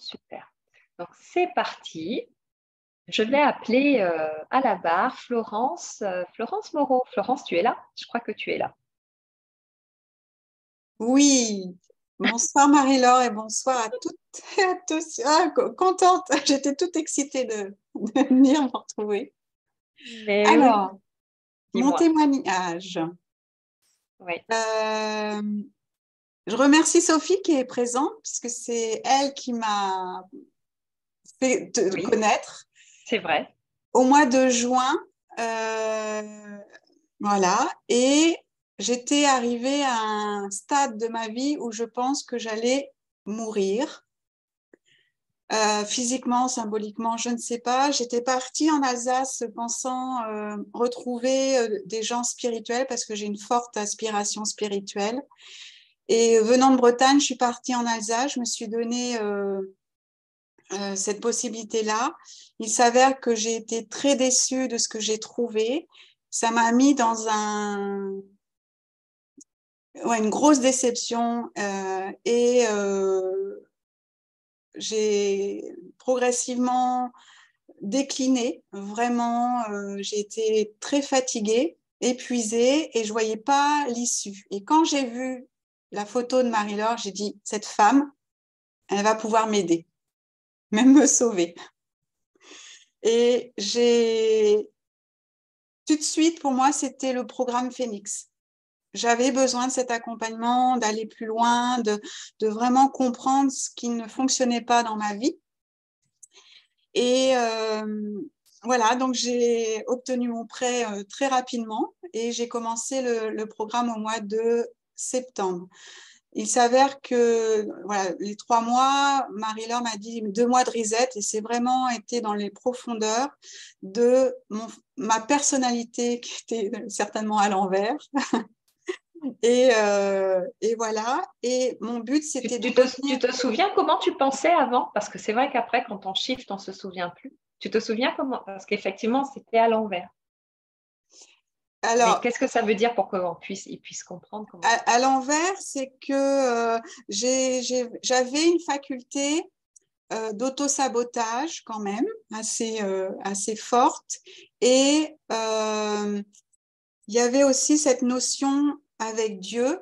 Super. Donc, c'est parti. Je vais appeler à la barre Florence, Florence Moreau. Florence, tu es là? Je crois que tu es là. Oui, bonsoir Marie-Laure et bonsoir à toutes et à tous. Ah, contente, j'étais toute excitée de venir me retrouver. Mais oui, Alors, mon dis-moi. témoignage. Oui, Euh, je remercie Sophie qui est présente puisque c'est elle qui m'a fait te oui, connaître c'est vrai. au mois de juin. euh, voilà, et j'étais arrivée à un stade de ma vie où je pense que j'allais mourir. Physiquement, symboliquement, je ne sais pas. J'étais partie en Alsace pensant retrouver des gens spirituels parce que j'ai une forte aspiration spirituelle. Et venant de Bretagne, je suis partie en Alsace. Je me suis donné cette possibilité-là. Il s'avère que j'ai été très déçue de ce que j'ai trouvé. Ça m'a mis dans une grosse déception et j'ai progressivement décliné. Vraiment, j'ai été très fatiguée, épuisée et je voyais pas l'issue. Et quand j'ai vu la photo de Marie-Laure, j'ai dit, cette femme, elle va pouvoir m'aider, même me sauver. Et tout de suite, pour moi, c'était le programme Phoenix. J'avais besoin de cet accompagnement, d'aller plus loin, de vraiment comprendre ce qui ne fonctionnait pas dans ma vie. Et voilà, donc j'ai obtenu mon prêt très rapidement et j'ai commencé le programme au mois de septembre. Il s'avère que voilà, les 3 mois, Marie-Laure m'a dit 2 mois de reset et c'est vraiment été dans les profondeurs de ma personnalité qui était certainement à l'envers. Et voilà, et mon but c'était de Tu revenir. te souviens comment tu pensais avant? Parce que c'est vrai qu'après, quand on shift, on ne se souvient plus. Tu te souviens comment? Parce qu'effectivement, c'était à l'envers. Mais Alors, qu'est-ce que ça veut dire pour qu'ils puissent comprendre comment? à l'envers, c'est que j'avais une faculté d'auto-sabotage quand même assez forte. Et il y avait aussi cette notion avec Dieu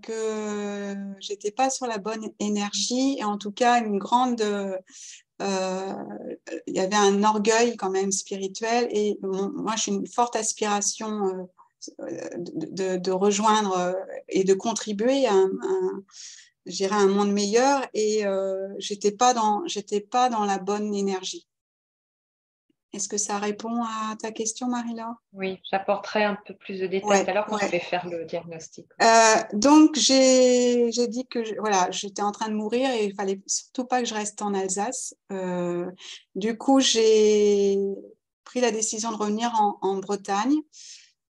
que j'étais pas sur la bonne énergie et en tout cas il y avait un orgueil quand même spirituel et moi j'ai une forte aspiration de rejoindre et de contribuer à un monde meilleur et j'étais pas dans la bonne énergie. Est-ce que ça répond à ta question, Marie-Laure? Oui, j'apporterai un peu plus de détails tout Ouais, à l'heure quand je ouais. vais faire le diagnostic. Donc j'ai dit que voilà, j'étais en train de mourir et il fallait surtout pas que je reste en Alsace. Du coup, j'ai pris la décision de revenir en Bretagne.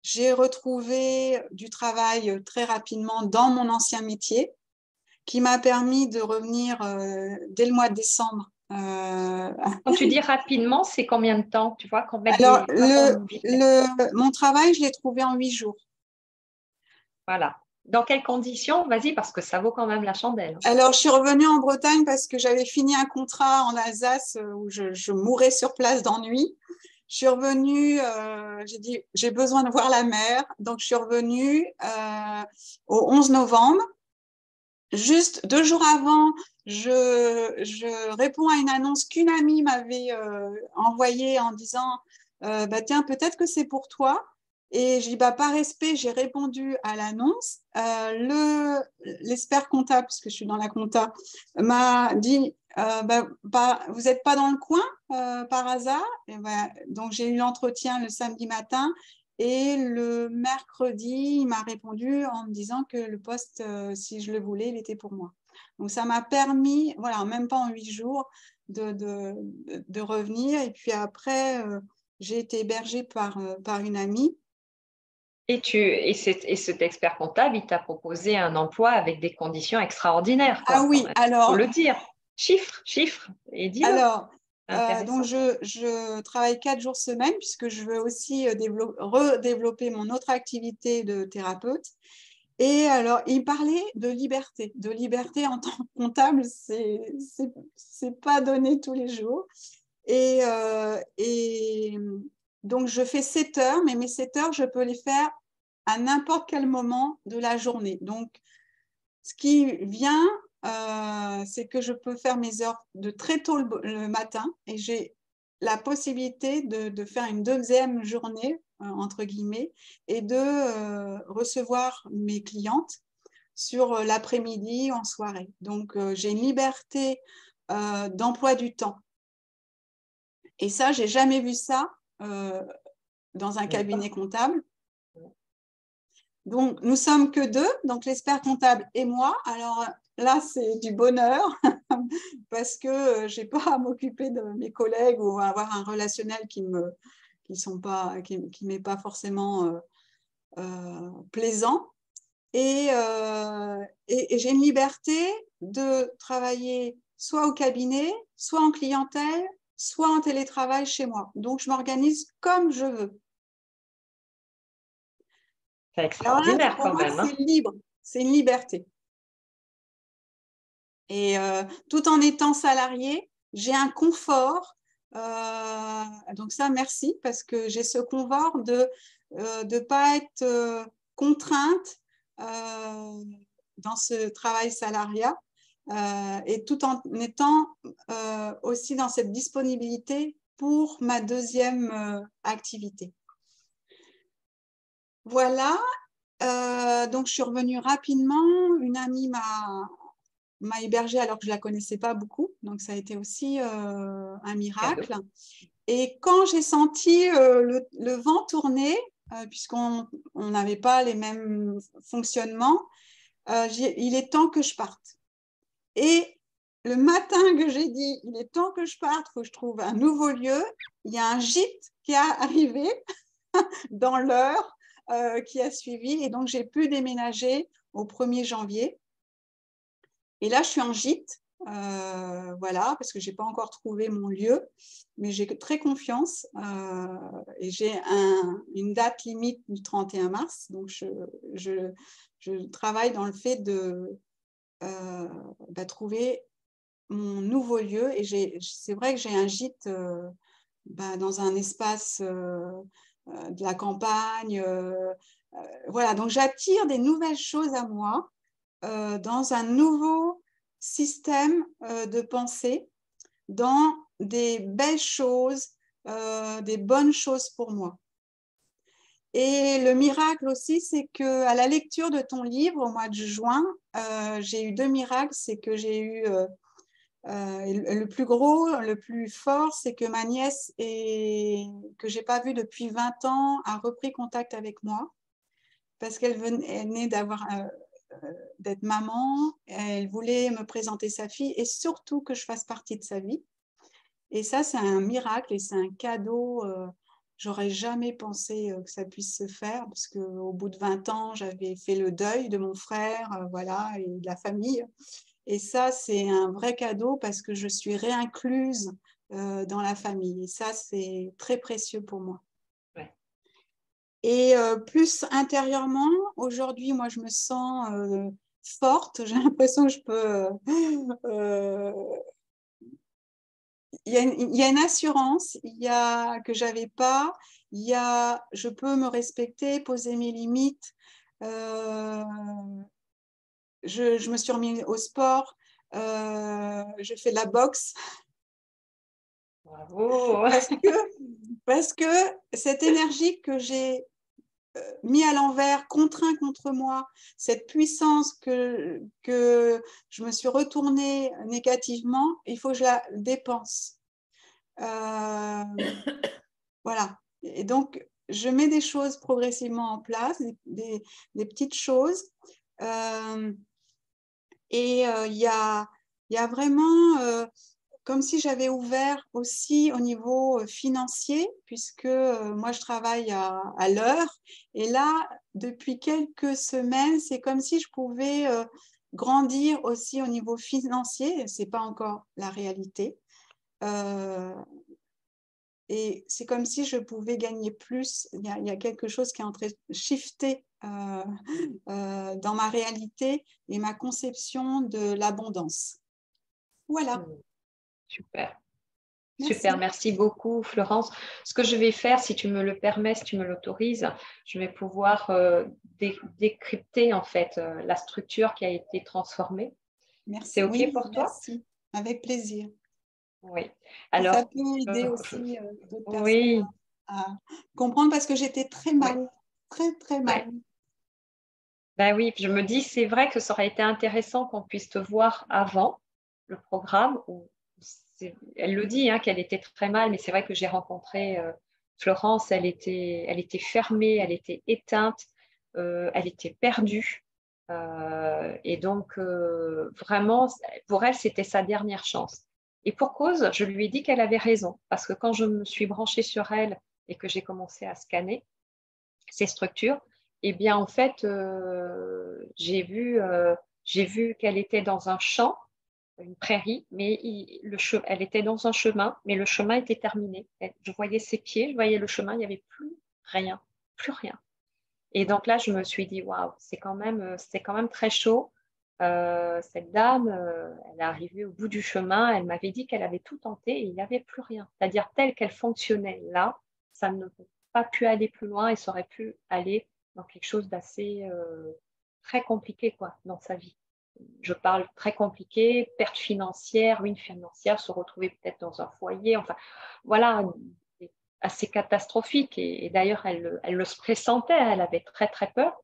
J'ai retrouvé du travail très rapidement dans mon ancien métier qui m'a permis de revenir dès le mois de décembre. Quand tu dis rapidement, c'est combien de temps? Tu vois, Alors, quoi comme vitesse? mon travail, je l'ai trouvé en 8 jours. Voilà. Dans quelles conditions? Vas-y, parce que ça vaut quand même la chandelle. Alors, je suis revenue en Bretagne parce que j'avais fini un contrat en Alsace où je mourais sur place d'ennui. Je suis revenue, j'ai dit, j'ai besoin de voir la mer. Donc, je suis revenue au 11 novembre. Juste 2 jours avant, je réponds à une annonce qu'une amie m'avait envoyée en disant bah, tiens, peut-être que c'est pour toi. Et je dis bah, par respect, j'ai répondu à l'annonce. L'expert comptable, parce que je suis dans la compta, m'a dit vous n'êtes pas dans le coin par hasard. Et ben, donc j'ai eu l'entretien le samedi matin. Et le mercredi, il m'a répondu en me disant que le poste, si je le voulais, il était pour moi. Donc, ça m'a permis, voilà, même pas en 8 jours, de revenir. Et puis après, j'ai été hébergée par une amie. Et cet expert comptable, il t'a proposé un emploi avec des conditions extraordinaires, Ah quoi, quand oui, même. Il faut le dire. Chiffre, et dis-le. alors C'est donc intéressant. je travaille 4 jours semaine puisque je veux aussi redévelopper mon autre activité de thérapeute. Et alors, il parlait de liberté. De liberté en tant que comptable, c'est pas donné tous les jours. Et donc, je fais 7 heures, mais mes 7 heures, je peux les faire à n'importe quel moment de la journée. Donc, ce qui vient, c'est que je peux faire mes heures de très tôt le matin et j'ai la possibilité de faire une deuxième journée, entre guillemets, et de recevoir mes clientes sur l'après-midi, en soirée. Donc, j'ai une liberté d'emploi du temps. Et ça, j'ai jamais vu ça dans un cabinet comptable. Donc, nous sommes que 2, donc l'expert comptable et moi. Alors là, c'est du bonheur parce que je n'ai pas à m'occuper de mes collègues ou à avoir un relationnel qui m'est pas forcément plaisant. Et j'ai une liberté de travailler soit au cabinet, soit en clientèle, soit en télétravail chez moi. Donc, je m'organise comme je veux. C'est extraordinaire pour quand moi, même. Hein. c'est libre, c'est une liberté. Et tout en étant salarié, j'ai un confort. Donc ça, merci, parce que j'ai ce confort de ne pas être contrainte dans ce travail salariat et tout en étant aussi dans cette disponibilité pour ma deuxième activité. Voilà, donc je suis revenue rapidement. Une amie m'a hébergée alors que je ne la connaissais pas beaucoup. Donc, ça a été aussi un miracle. Et quand j'ai senti le vent tourner, puisqu'on n'avait pas les mêmes fonctionnements, il est temps que je parte. Et le matin que j'ai dit, il est temps que je parte, il faut que je trouve un nouveau lieu, il y a un gîte qui est arrivé dans l'heure qui a suivi. Et donc, j'ai pu déménager au 1er janvier. Et là, je suis en gîte, voilà, parce que je n'ai pas encore trouvé mon lieu, mais j'ai très confiance et j'ai une date limite du 31 mars. Donc, je travaille dans le fait de trouver mon nouveau lieu. Et c'est vrai que j'ai un gîte dans un espace de la campagne. Voilà, donc j'attire des nouvelles choses à moi. Dans un nouveau système de pensée, dans des belles choses, des bonnes choses pour moi. Et le miracle aussi, c'est qu'à la lecture de ton livre au mois de juin, j'ai eu 2 miracles. C'est que j'ai eu le plus gros, le plus fort, c'est que ma nièce, que je n'ai pas vue depuis 20 ans, a repris contact avec moi parce qu'elle venait d'être maman, elle voulait me présenter sa fille et surtout que je fasse partie de sa vie. Et ça, c'est un miracle et c'est un cadeau. J'aurais jamais pensé que ça puisse se faire parce qu'au bout de 20 ans, j'avais fait le deuil de mon frère, voilà, et de la famille. Et ça, c'est un vrai cadeau parce que je suis réincluse dans la famille. Et ça, c'est très précieux pour moi. Et plus intérieurement, aujourd'hui, moi, je me sens forte. J'ai l'impression que je peux... il y a une assurance que je n'avais pas. Je peux me respecter, poser mes limites. Je me suis remise au sport. Je fais de la boxe. Bravo. Parce que cette énergie que j'ai mis à l'envers, contraint contre moi, cette puissance que je me suis retournée négativement, il faut que je la dépense. Voilà. Et donc, je mets des choses progressivement en place, des petites choses. Et il y a vraiment... comme si j'avais ouvert aussi au niveau financier, puisque moi, je travaille à l'heure. Et là, depuis quelques semaines, c'est comme si je pouvais grandir aussi au niveau financier. Ce n'est pas encore la réalité. Et c'est comme si je pouvais gagner plus. Il y a quelque chose qui est en train de shifter dans ma réalité et ma conception de l'abondance. Voilà. Super. Merci. Super, merci beaucoup Florence. Ce que je vais faire, si tu me le permets, si tu me l'autorises, je vais pouvoir décrypter en fait la structure qui a été transformée. Merci. C'est OK Oui, pour toi? merci. Avec plaisir. Oui. Alors, ça Alors, peut aider aussi d'autres personnes oui. à comprendre parce que j'étais très mal, Oui. très, très mal. Ouais. Ben oui, je me dis, c'est vrai que ça aurait été intéressant qu'on puisse te voir avant le programme. Elle le dit, hein, qu'elle était très mal, mais c'est vrai que j'ai rencontré Florence, elle était fermée, elle était éteinte, elle était perdue. Et donc, vraiment, pour elle, c'était sa dernière chance. Et pour cause, je lui ai dit qu'elle avait raison, parce que quand je me suis branchée sur elle et que j'ai commencé à scanner ces structures, eh bien, en fait, j'ai vu qu'elle était dans un champ, une prairie, mais elle était dans un chemin, mais le chemin était terminé. Je voyais ses pieds, je voyais le chemin, il n'y avait plus rien, plus rien. Et donc là, je me suis dit, waouh, c'était quand même très chaud. Cette dame, elle est arrivée au bout du chemin, elle m'avait dit qu'elle avait tout tenté et il n'y avait plus rien. C'est-à-dire, telle qu'elle fonctionnait là, ça ne peut pas pu aller plus loin et ça aurait pu aller dans quelque chose d'assez très compliqué quoi, dans sa vie. Je parle très compliqué, perte financière, ruine financière, se retrouver peut-être dans un foyer, enfin voilà, assez catastrophique. Et d'ailleurs, elle le pressentait, elle avait très très peur.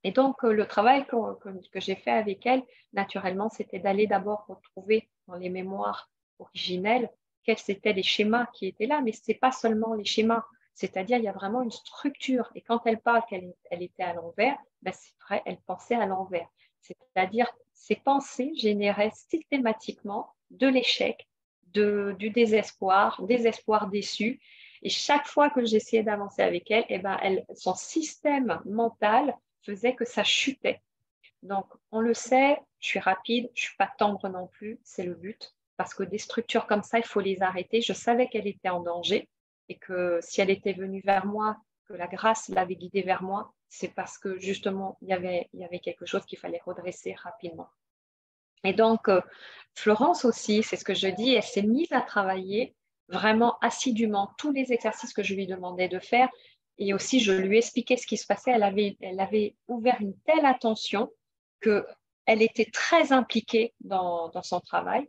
Et donc, le travail que j'ai fait avec elle, naturellement, c'était d'aller d'abord retrouver dans les mémoires originelles quels étaient les schémas qui étaient là, mais ce n'est pas seulement les schémas, c'est-à-dire il y a vraiment une structure. Et quand elle parle qu'elle était à l'envers, ben c'est vrai, elle pensait à l'envers. C'est-à-dire ses pensées généraient systématiquement de l'échec, du désespoir déçu. Et chaque fois que j'essayais d'avancer avec elle, eh ben son système mental faisait que ça chutait. Donc, on le sait, je suis rapide, je ne suis pas tendre non plus, c'est le but. Parce que des structures comme ça, il faut les arrêter. Je savais qu'elle était en danger et que si elle était venue vers moi, que la grâce l'avait guidée vers moi, c'est parce que justement, il y avait quelque chose qu'il fallait redresser rapidement. Et donc, Florence aussi, c'est ce que je dis, elle s'est mise à travailler vraiment assidûment tous les exercices que je lui demandais de faire. Et aussi, je lui expliquais ce qui se passait. Elle avait ouvert une telle attention qu'elle était très impliquée dans son travail.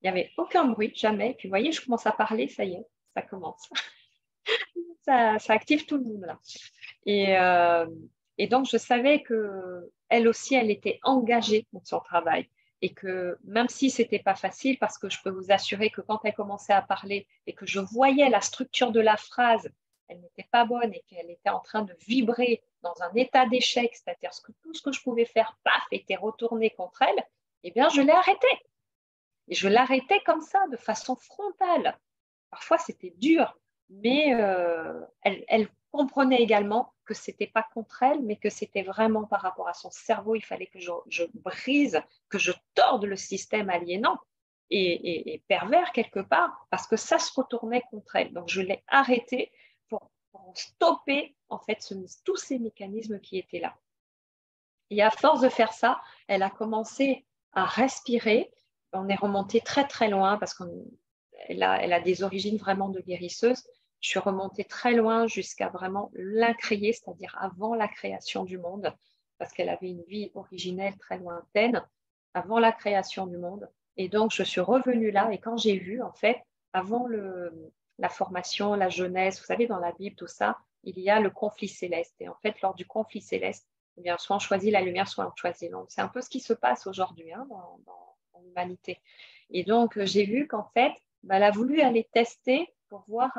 Il n'y avait aucun bruit, jamais. Puis, vous voyez, je commence à parler, ça y est, ça commence. ça active tout le monde là. Et donc, je savais qu'elle aussi, elle était engagée dans son travail. Et que même si ce n'était pas facile, parce que je peux vous assurer que quand elle commençait à parler et que je voyais la structure de la phrase, elle n'était pas bonne et qu'elle était en train de vibrer dans un état d'échec, c'est-à-dire que tout ce que je pouvais faire, paf, était retourné contre elle, eh bien, je l'ai arrêtée. Et je l'arrêtais comme ça, de façon frontale. Parfois, c'était dur, mais elle comprenait également que ce n'était pas contre elle, mais que c'était vraiment par rapport à son cerveau. Il fallait que je brise, que je torde le système aliénant et pervers quelque part, parce que ça se retournait contre elle. Donc, je l'ai arrêtée pour stopper en fait tous ces mécanismes qui étaient là. Et à force de faire ça, elle a commencé à respirer. On est remonté très très loin parce qu'elle a des origines vraiment de guérisseuse. Je suis remontée très loin jusqu'à vraiment l'incréer, c'est-à-dire avant la création du monde, parce qu'elle avait une vie originelle très lointaine, avant la création du monde. Et donc, je suis revenue là, et quand j'ai vu, en fait, avant la formation, la jeunesse, vous savez, dans la Bible, tout ça, il y a le conflit céleste. Et en fait, lors du conflit céleste, eh bien, soit on choisit la lumière, soit on choisit l'ombre. C'est un peu ce qui se passe aujourd'hui hein, dans l'humanité. Et donc, j'ai vu qu'en fait, elle a voulu aller tester pour voir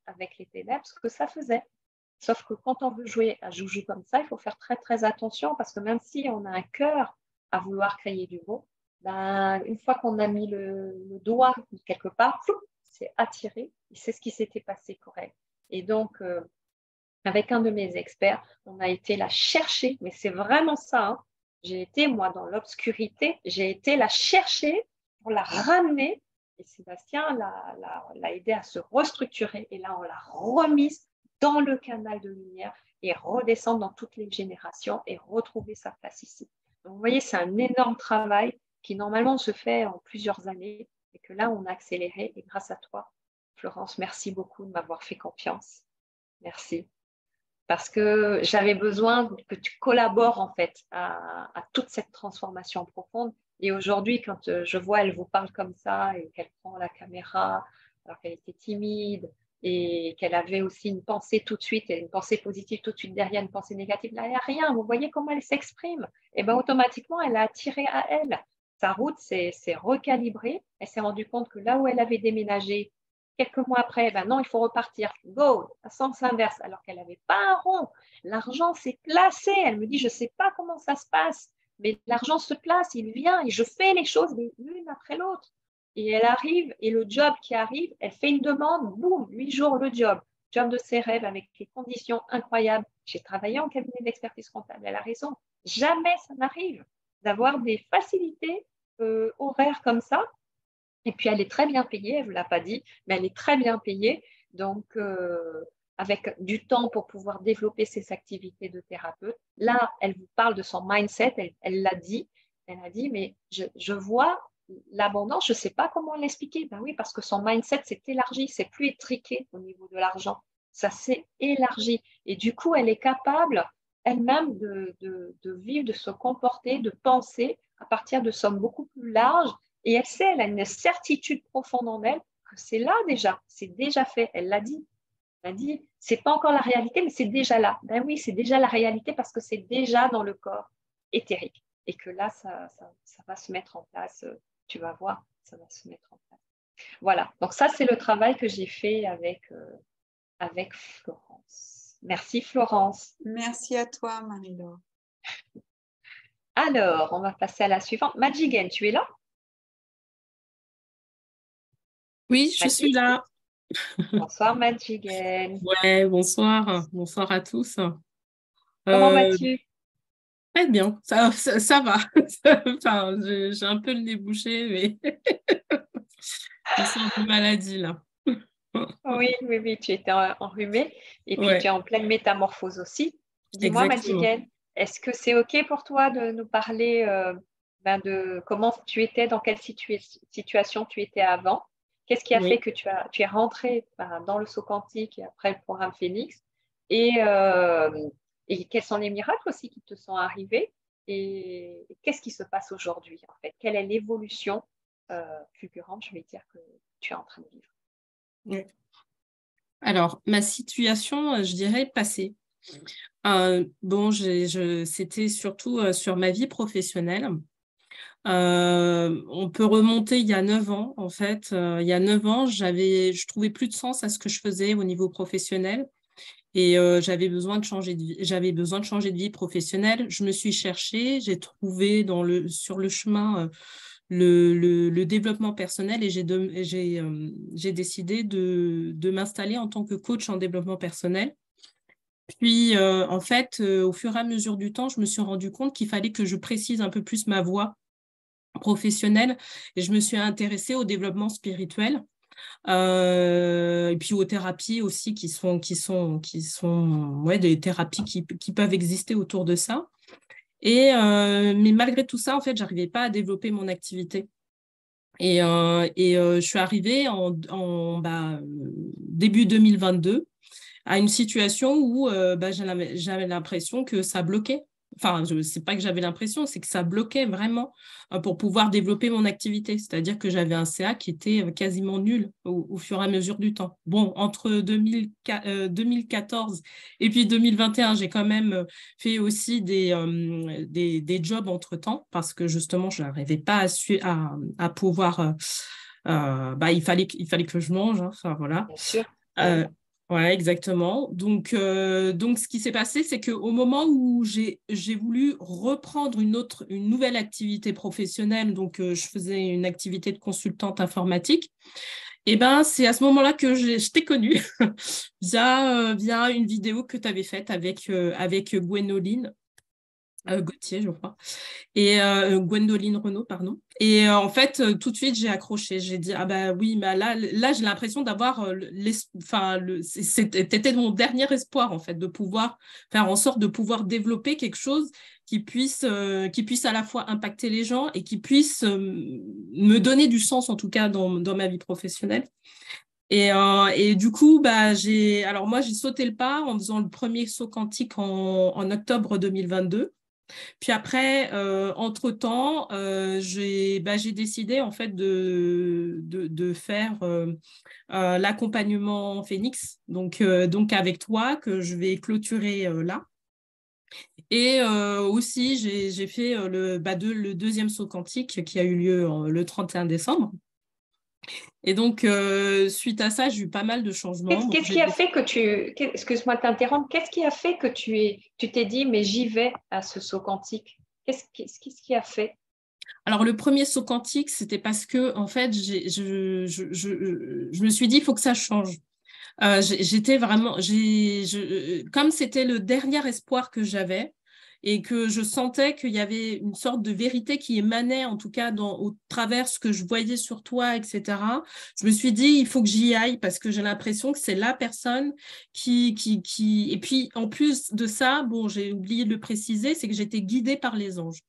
avec les ténèbres ce que ça faisait. Sauf que quand on veut jouer à joujou comme ça, il faut faire très, très attention parce que même si on a un cœur à vouloir créer du beau, ben, une fois qu'on a mis le doigt quelque part, c'est attiré. Et c'est ce qui s'était passé pour elle. Et donc, avec un de mes experts, on a été la chercher, mais c'est vraiment ça. Hein. J'ai été, moi, dans l'obscurité, j'ai été la chercher pour la ramener. Et Sébastien l'a aidé à se restructurer. Et là, on l'a remise dans le canal de lumière. et redescendre dans toutes les générations et retrouver sa place ici. Donc, vous voyez, c'est un énorme travail qui normalement se fait en plusieurs années et que là, on a accéléré. Et grâce à toi, Florence, merci beaucoup de m'avoir fait confiance. Merci. Parce que j'avais besoin que tu collabores en fait à toute cette transformation profonde. Et aujourd'hui, quand je vois, elle vous parle comme ça et qu'elle prend la caméra alors qu'elle était timide et qu'elle avait aussi une pensée tout de suite, et une pensée positive tout de suite derrière une pensée négative, là, il n'y a rien. Vous voyez comment elle s'exprime. Et bien automatiquement, elle a attiré à elle. Sa route s'est recalibrée. Elle s'est rendue compte que là où elle avait déménagé, quelques mois après, ben non, il faut repartir. Go, à sens inverse, alors qu'elle n'avait pas un rond. L'argent s'est placé. Elle me dit, je ne sais pas comment ça se passe, mais l'argent se place, il vient et je fais les choses l'une après l'autre. Et elle arrive, et le job qui arrive, elle fait une demande, boum, 8 jours le job de ses rêves avec des conditions incroyables. J'ai travaillé en cabinet d'expertise comptable, elle a raison. Jamais ça n'arrive d'avoir des facilités horaires comme ça. Et puis, elle est très bien payée, elle ne vous l'a pas dit, mais elle est très bien payée. Donc, avec du temps pour pouvoir développer ses activités de thérapeute. Là, elle vous parle de son mindset, elle l'a dit. Elle a dit, mais je vois l'abondance, je ne sais pas comment l'expliquer. Ben oui, parce que son mindset s'est élargi, c'est plus étriqué au niveau de l'argent. Ça s'est élargi. Et du coup, elle est capable elle-même de vivre, de se comporter, de penser à partir de sommes beaucoup plus larges. Et elle sait, elle a une certitude profonde en elle que c'est là déjà, c'est déjà fait. Elle l'a dit. Elle a dit, c'est pas encore la réalité, mais c'est déjà là. Ben oui, c'est déjà la réalité parce que c'est déjà dans le corps éthérique. Et que là, ça va se mettre en place. Tu vas voir, ça va se mettre en place. Voilà. Donc ça, c'est le travail que j'ai fait avec Florence. Merci Florence. Merci à toi, Marie-Laure. Alors, on va passer à la suivante. Madjigen, tu es là? Oui, je suis là. Bonsoir Madjigen. Ouais, bonsoir. Bonsoir à tous. Comment vas-tu? Très bien, ça va. Enfin, j'ai un peu le nez bouché, mais je sens un peu maladie là. Oui, tu étais enrhumée et puis Ouais, tu es en pleine métamorphose aussi. Dis-moi, exactement. Madjigen, est-ce que c'est OK pour toi de nous parler de comment tu étais, dans quelle situation tu étais avant? Qu'est-ce qui a fait Oui. que tu es rentrée dans le saut quantique et après le programme Phoenix? Et, et quels sont les miracles aussi qui te sont arrivés? Et qu'est-ce qui se passe aujourd'hui en fait? Quelle est l'évolution fulgurante, je vais dire, que tu es en train de vivre? Ouais. Alors, ma situation, je dirais passée. Bon, c'était surtout sur ma vie professionnelle. On peut remonter il y a 9 ans, en fait. Il y a 9 ans, je trouvais plus de sens à ce que je faisais au niveau professionnel et j'avais besoin de changer de vie. J'avais besoin de changer de vie professionnelle. Je me suis cherchée, j'ai trouvé sur le chemin le développement personnel et j'ai décidé de m'installer en tant que coach en développement personnel. Puis, en fait, au fur et à mesure du temps, je me suis rendu compte qu'il fallait que je précise un peu plus ma voie professionnelle et je me suis intéressée au développement spirituel et puis aux thérapies aussi qui sont ouais, des thérapies qui peuvent exister autour de ça. Mais malgré tout ça, en fait, j'arrivais pas à développer mon activité. Et je suis arrivée début 2022 à une situation où j'avais l'impression que ça bloquait. Enfin, c'est pas que j'avais l'impression, c'est que ça bloquait vraiment pour pouvoir développer mon activité. C'est-à-dire que j'avais un CA qui était quasiment nul au fur et à mesure du temps. Bon, entre 2014 et puis 2021, j'ai quand même fait aussi des jobs entre-temps parce que justement, je n'arrivais pas à pouvoir... il fallait que je mange, hein, enfin voilà. Bien sûr. Ouais, exactement. Donc, ce qui s'est passé, c'est qu'au moment où j'ai voulu reprendre une nouvelle activité professionnelle, donc je faisais une activité de consultante informatique, et ben c'est à ce moment-là que je t'ai connue via une vidéo que tu avais faite avec Gwénoline. Gauthier, je crois. Et Gwendoline Renaud, pardon. Et en fait, tout de suite, j'ai accroché. J'ai dit, ah bah oui, mais là j'ai l'impression d'avoir, c'était mon dernier espoir, en fait, de pouvoir faire en sorte de pouvoir développer quelque chose qui puisse à la fois impacter les gens et qui puisse me donner du sens, en tout cas, dans ma vie professionnelle. Et du coup, alors moi, j'ai sauté le pas en faisant le premier saut quantique en octobre 2022. Puis après, entre-temps, j'ai décidé en fait de faire l'accompagnement Phoenix, donc avec toi, que je vais clôturer là. Et aussi, j'ai fait le deuxième saut quantique qui a eu lieu le 31 décembre. Et donc, suite à ça, j'ai eu pas mal de changements. Qu'est-ce qui a fait que excuse-moi de t'interrompre, qu'est-ce qui a fait que tu t'es dit, mais j'y vais à ce saut quantique? Qu'est-ce qui a fait? Alors, le premier saut quantique, c'était parce que, en fait, je me suis dit, il faut que ça change. J'étais vraiment, comme c'était le dernier espoir que j'avais et que je sentais qu'il y avait une sorte de vérité qui émanait, en tout cas au travers ce que je voyais sur toi, etc. Je me suis dit, il faut que j'y aille parce que j'ai l'impression que c'est la personne qui. Et puis, en plus de ça, bon, j'ai oublié de le préciser, c'est que j'étais guidée par les anges.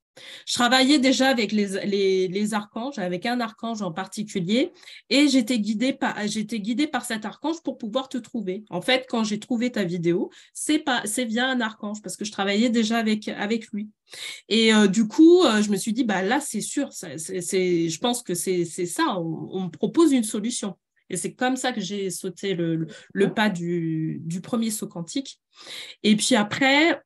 Je travaillais déjà avec les archanges, avec un archange en particulier, et j'étais guidée par cet archange pour pouvoir te trouver. En fait, quand j'ai trouvé ta vidéo, c'est via un archange, parce que je travaillais déjà avec lui. Et du coup, je me suis dit, là, c'est sûr, je pense que c'est ça, on me propose une solution. Et c'est comme ça que j'ai sauté le pas du premier saut quantique. Et puis après,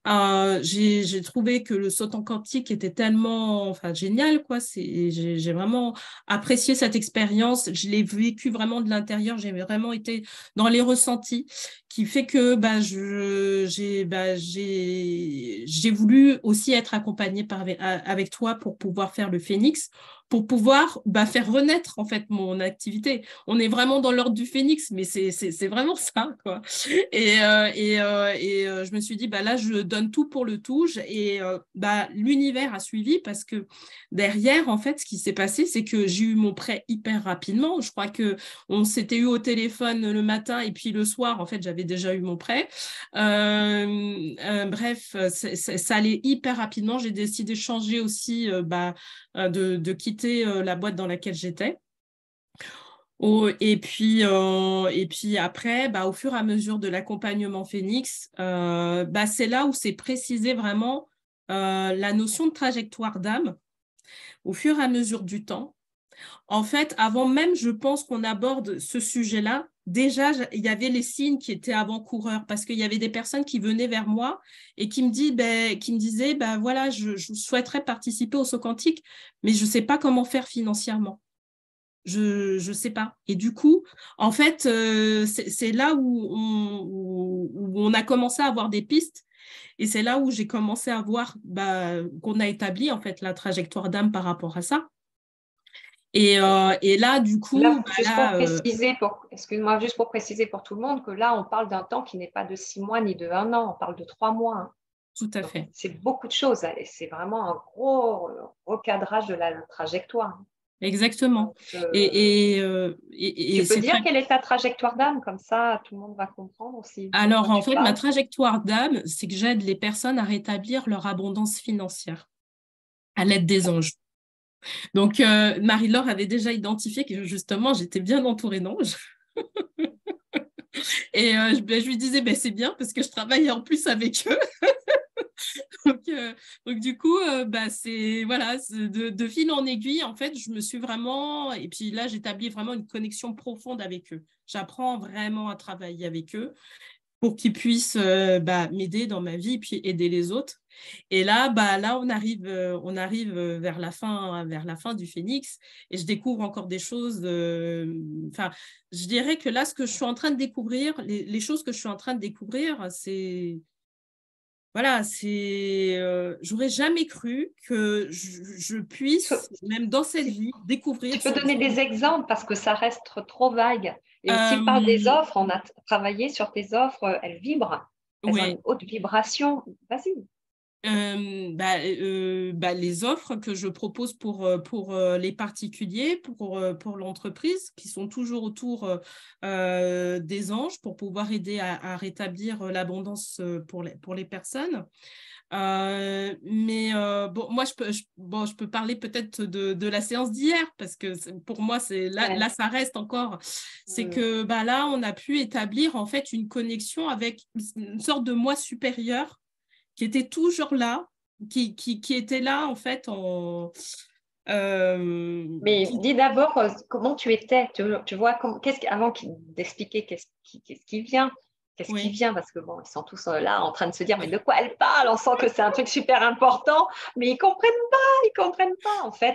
j'ai trouvé que le saut en quantique était tellement génial, quoi. J'ai vraiment apprécié cette expérience. Je l'ai vécu vraiment de l'intérieur. J'ai vraiment été dans les ressentis, qui fait que j'ai voulu aussi être accompagnée avec toi pour pouvoir faire le Phoenix, pour pouvoir faire renaître en fait mon activité. On est vraiment dans l'ordre du Phoenix, mais c'est vraiment ça, quoi. Et je me suis dit, là, je donne tout pour le tout. Et l'univers a suivi parce que derrière, en fait, ce qui s'est passé, c'est que j'ai eu mon prêt hyper rapidement. Je crois qu'on s'était eu au téléphone le matin et puis le soir, en fait, j'avais déjà eu mon prêt. Bref, ça allait hyper rapidement. J'ai décidé de changer aussi, de quitter la boîte dans laquelle j'étais. Et puis après, au fur et à mesure de l'accompagnement Phoenix, c'est là où c'est précisé vraiment la notion de trajectoire d'âme au fur et à mesure du temps. En fait, avant même, je pense qu'on aborde ce sujet-là, déjà, il y avait les signes qui étaient avant-coureurs parce qu'il y avait des personnes qui venaient vers moi et qui me disaient, voilà, je souhaiterais participer au saut quantique, mais je ne sais pas comment faire financièrement. Je sais pas. Et du coup, en fait, c'est là où on a commencé à avoir des pistes. Et c'est là où j'ai commencé à voir qu'on a établi en fait la trajectoire d'âme par rapport à ça. Et là, du coup, excuse-moi, juste pour préciser pour tout le monde que là, on parle d'un temps qui n'est pas de 6 mois ni de 1 an, on parle de 3 mois. Hein. Tout à fait. C'est beaucoup de choses et c'est vraiment un gros recadrage de la trajectoire. Exactement. Donc, tu peux dire quelle est ta trajectoire d'âme, comme ça tout le monde va comprendre aussi. Alors, en fait, ma trajectoire d'âme, c'est que j'aide les personnes à rétablir leur abondance financière à l'aide des anges. Donc, Marie-Laure avait déjà identifié que justement, j'étais bien entourée d'anges. Et je lui disais, c'est bien parce que je travaille en plus avec eux. donc, du coup, c'est voilà, de fil en aiguille, en fait, je me suis vraiment, et puis là, j'établis vraiment une connexion profonde avec eux. J'apprends vraiment à travailler avec eux pour qu'ils puissent m'aider dans ma vie et puis aider les autres. Et là, on arrive vers la fin du Phoenix et je découvre encore des choses. Je dirais que là, ce que je suis en train de découvrir, les choses que je suis en train de découvrir, c'est voilà, j'aurais jamais cru que je puisse, même dans cette vie, découvrir. Tu peux donner des exemples parce que ça reste trop vague. Et si on parle des offres, on a travaillé sur tes offres, elles vibrent. Elles ont une haute vibration. Vas-y. Les offres que je propose pour les particuliers, pour l'entreprise, qui sont toujours autour des anges pour pouvoir aider à rétablir l'abondance pour les personnes. Moi, je peux parler peut-être de la séance d'hier, parce que pour moi, là, ça reste encore. C'est que là, on a pu établir en fait une connexion avec une sorte de moi supérieur qui était toujours là, qui était là en fait Mais dis d'abord comment tu étais, tu vois, avant d'expliquer qu'est-ce qui vient, qui vient, parce que bon, ils sont tous là en train de se dire, mais de quoi elle parle? On sent que c'est un truc super important, mais ils comprennent pas en fait.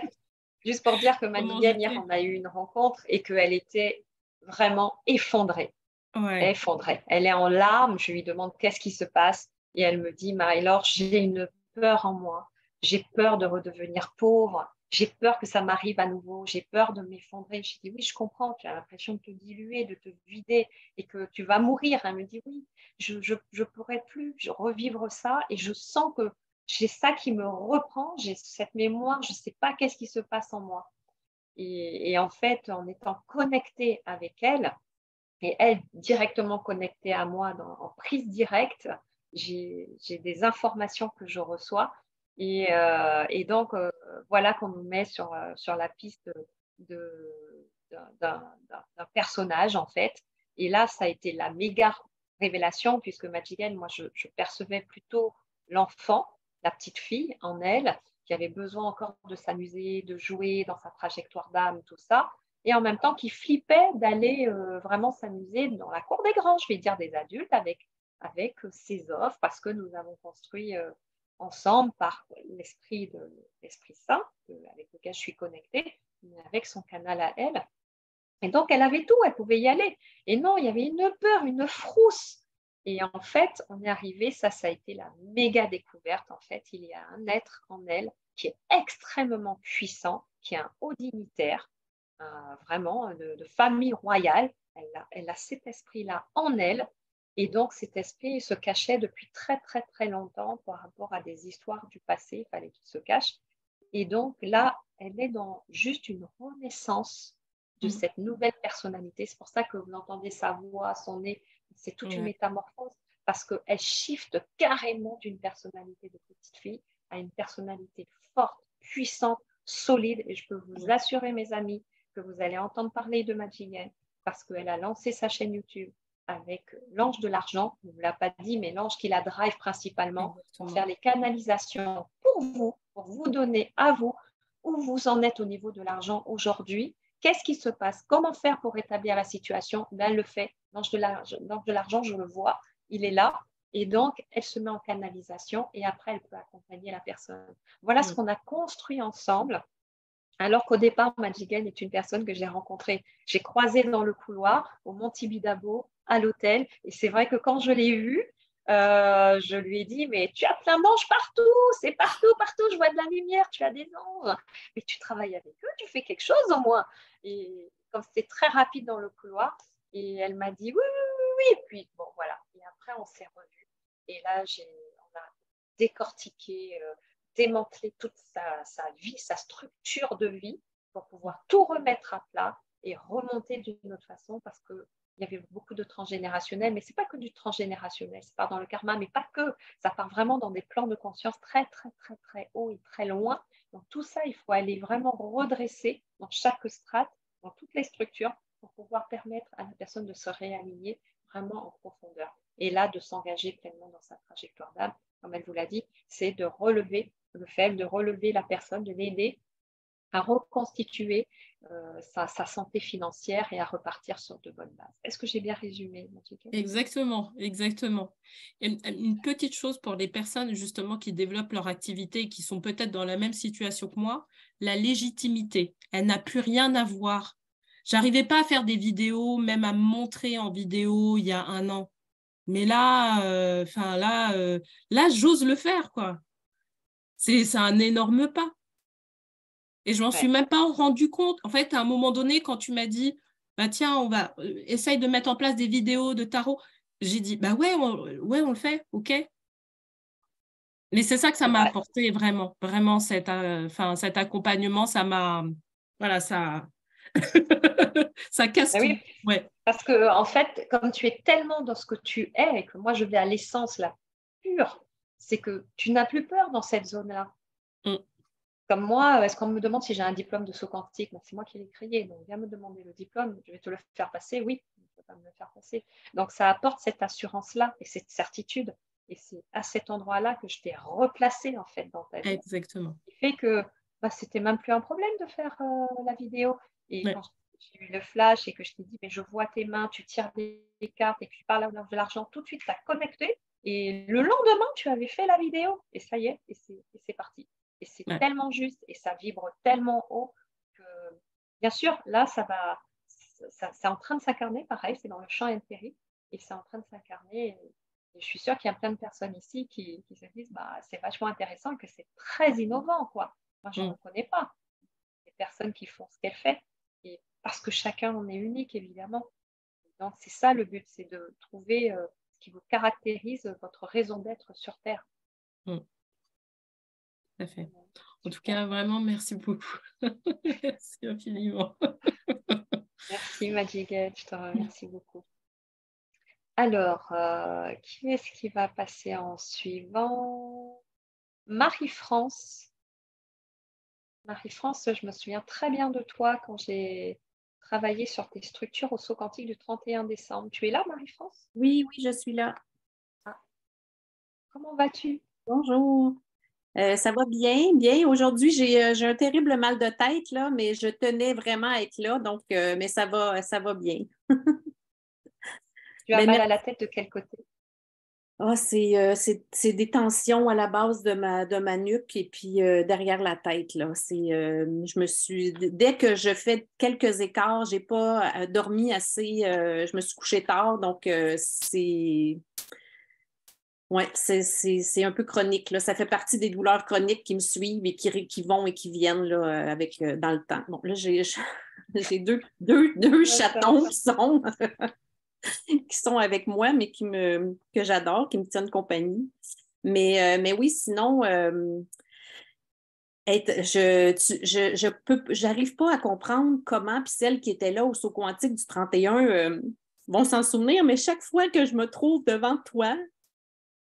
Juste pour dire que Madeleine, hier, on a eu une rencontre et qu'elle était vraiment effondrée. Effondrée. Elle est en larmes, je lui demande qu'est-ce qui se passe et elle me dit, Marie-Laure, j'ai une peur en moi, j'ai peur de redevenir pauvre, j'ai peur que ça m'arrive à nouveau, j'ai peur de m'effondrer. Je dis, oui, je comprends, tu as l'impression de te diluer, de te vider et que tu vas mourir. Elle me dit, oui, je pourrais plus revivre ça et je sens que j'ai ça qui me reprend, j'ai cette mémoire, je ne sais pas qu'est-ce qui se passe en moi. Et en fait, en étant connectée avec elle, et elle directement connectée à moi en prise directe, j'ai des informations que je reçois. Et donc, voilà qu'on nous met sur la piste d'un personnage, en fait. Et là, ça a été la méga révélation, puisque Madjiguen, moi, je percevais plutôt l'enfant, la petite fille en elle, qui avait besoin encore de s'amuser, de jouer dans sa trajectoire d'âme, tout ça. Et en même temps qui flippait d'aller vraiment s'amuser dans la cour des grands, je vais dire des adultes, avec ses offres, parce que nous avons construit ensemble par l'Esprit Saint, avec lequel je suis connectée, mais avec son canal à elle. Et donc, elle avait tout, elle pouvait y aller. Et non, il y avait une peur, une frousse. Et en fait, on est arrivé, ça a été la méga découverte. En fait, il y a un être en elle qui est extrêmement puissant, qui est un haut dignitaire, vraiment de famille royale. Elle a cet esprit-là en elle. Et donc, cet esprit se cachait depuis très, très, très longtemps par rapport à des histoires du passé. Il fallait qu'il se cache. Et donc, là, elle est dans juste une renaissance de cette nouvelle personnalité. C'est pour ça que vous entendez sa voix, son nez. C'est toute une métamorphose parce qu'elle shift carrément d'une personnalité de petite fille à une personnalité forte, puissante, solide. Et je peux vous assurer, mes amis, que vous allez entendre parler de Madjiguen parce qu'elle a lancé sa chaîne YouTube avec l'ange de l'argent. On ne vous l'a pas dit, mais l'ange qui la drive principalement pour faire les canalisations pour vous donner à vous où vous en êtes au niveau de l'argent aujourd'hui. Qu'est-ce qui se passe? Comment faire pour rétablir la situation? Elle le fait. L'ange de l'argent, je le vois, il est là. Et donc, elle se met en canalisation et après, elle peut accompagner la personne. Voilà ce qu'on a construit ensemble. Alors qu'au départ, Madjiguen est une personne que j'ai rencontrée. J'ai croisé dans le couloir au Mont Tibidabo, à l'hôtel. Et c'est vrai que quand je l'ai vue, je lui ai dit, mais tu as plein d'anges partout, c'est partout, je vois de la lumière, tu as des anges. Mais tu travailles avec eux, tu fais quelque chose au moins. Et comme c'était très rapide dans le couloir, et elle m'a dit, oui. Et puis, bon, voilà. Et après, on s'est revus. Et là, on a décortiqué, démantelé toute sa vie, sa structure de vie pour pouvoir tout remettre à plat et remonter d'une autre façon parce que il y avait beaucoup de transgénérationnel, mais ce n'est pas que du transgénérationnel, ça part dans le karma, mais pas que, ça part vraiment dans des plans de conscience très, très, très, très haut et très loin. Donc tout ça, il faut aller vraiment redresser dans chaque strate, dans toutes les structures, pour pouvoir permettre à la personne de se réaligner vraiment en profondeur. Et là, de s'engager pleinement dans sa trajectoire d'âme, comme elle vous l'a dit, c'est de relever le fait, de relever la personne, de l'aider à reconstituer sa santé financière et à repartir sur de bonnes bases. Est-ce que j'ai bien résumé, Madjiguen? Exactement. Et une petite chose pour les personnes justement qui développent leur activité et qui sont peut-être dans la même situation que moi, la légitimité, elle n'a plus rien à voir. J'arrivais pas à faire des vidéos, même à me montrer en vidéo il y a 1 an. Mais là, là, j'ose le faire, quoi. C'est un énorme pas. Et je m'en suis même pas rendu compte. En fait, à un moment donné, quand tu m'as dit, bah tiens, on va essaye de mettre en place des vidéos de tarot, j'ai dit, bah ouais, on le fait, ok. Mais c'est ça que ça m'a apporté vraiment, vraiment cet accompagnement, ça m'a, voilà, ça, ça casse tout. Oui, Ouais. parce que en fait, comme tu es tellement dans ce que tu es et que moi je vais à l'essence la pure, c'est que tu n'as plus peur dans cette zone-là. Mm. Comme moi, est-ce qu'on me demande si j'ai un diplôme de saut quantique? C'est moi qui l'ai créé, donc viens me demander le diplôme, je vais te le faire passer. Oui, je ne peux pas me le faire passer. Donc ça apporte cette assurance-là et cette certitude. Et c'est à cet endroit-là que je t'ai replacé en fait dans ta vie. Exactement. Ce qui fait que c'était même plus un problème de faire la vidéo. Et Ouais. quand j'ai eu le flash et que je t'ai dit, mais je vois tes mains, tu tires des cartes et que tu parles de l'argent, tout de suite, tu as connecté. Et le lendemain, tu avais fait la vidéo. Et ça y est, et c'est parti. Et c'est Ouais. tellement juste et ça vibre tellement haut que, bien sûr, là, c'est en train de s'incarner, pareil, c'est dans le champ empirique et c'est en train de s'incarner. Et je suis sûre qu'il y a plein de personnes ici qui se disent, c'est vachement intéressant et que c'est très innovant, quoi. Moi, je n'en connais pas. Des personnes qui font ce qu'elle fait. Et parce que chacun en est unique, évidemment. Donc, c'est ça le but, c'est de trouver ce qui vous caractérise, votre raison d'être sur Terre. Tout à fait. En tout cas, vraiment, merci beaucoup. Merci infiniment. Merci Madjiguette, je te remercie beaucoup. Alors, qui est-ce qui va passer en suivant? Marie-France. Marie-France, je me souviens très bien de toi quand j'ai travaillé sur tes structures au saut quantique du 31 décembre. Tu es là, Marie-France? Oui, oui, je suis là. Comment vas-tu? Bonjour. Ça va bien, bien. Aujourd'hui, j'ai un terrible mal de tête, là, mais je tenais vraiment à être là, donc, mais ça va bien. Tu as Ben, mal à la tête de quel côté? c'est des tensions à la base de ma nuque et puis derrière la tête, là. Dès que je fais quelques écarts, j'ai pas dormi assez, je me suis couchée tard, donc ouais, c'est un peu chronique, là. Ça fait partie des douleurs chroniques qui me suivent et qui vont et qui viennent là, dans le temps. Bon, là, j'ai deux chatons qui sont avec moi, mais que j'adore, qui me tiennent compagnie. Mais oui, sinon, j'arrive pas à comprendre comment, puis celles qui étaient là au saut quantique du 31 vont s'en souvenir, mais chaque fois que je me trouve devant toi,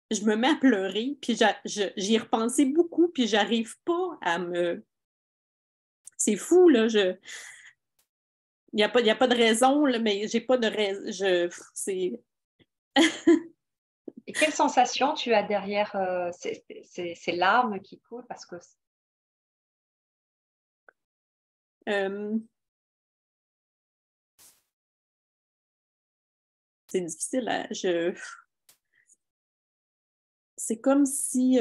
je me mets à pleurer, puis j'y ai repensé beaucoup, puis j'arrive pas à me... C'est fou, là, il n'y a pas de raison, là, mais j'ai pas de raison. C'est... Et quelle sensation tu as derrière ces larmes qui coulent parce que c'est difficile. C'est comme si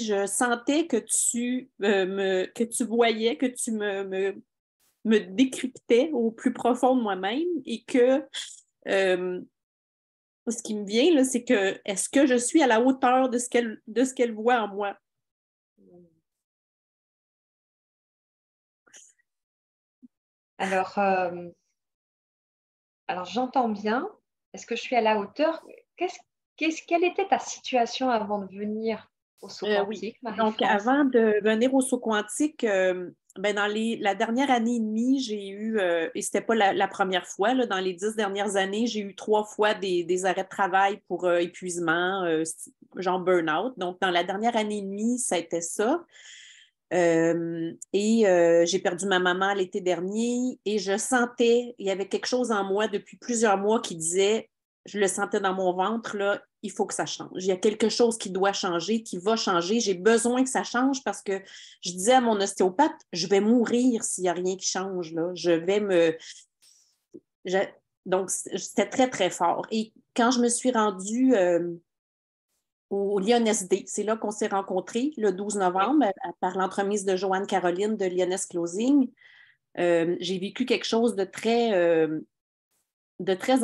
je sentais que que tu voyais, que tu me décryptais au plus profond de moi-même et que ce qui me vient, là, c'est que est-ce que je suis à la hauteur de ce qu'elle voit en moi? Alors, j'entends bien. Est-ce que je suis à la hauteur? Quelle était ta situation avant de venir au saut quantique, oui. Donc, Marie-France? avant de venir au saut quantique, dans la dernière année et demie, j'ai eu, et ce n'était pas la première fois, là, dans les 10 dernières années, j'ai eu 3 fois des arrêts de travail pour épuisement, genre burn-out. Donc, dans la dernière année et demie, ça a été ça. J'ai perdu ma maman l'été dernier et je sentais, il y avait quelque chose en moi depuis plusieurs mois qui disait, je le sentais dans mon ventre, là, il faut que ça change. Il y a quelque chose qui doit changer, qui va changer. J'ai besoin que ça change parce que je disais à mon ostéopathe, je vais mourir s'il n'y a rien qui change. Là. Donc, c'était très, très fort. Et quand je me suis rendue au Lyonnes-D. C'est là qu'on s'est rencontrés le 12 novembre par l'entremise de Joanne Caroline de Lyonnes Closing. J'ai vécu quelque chose de très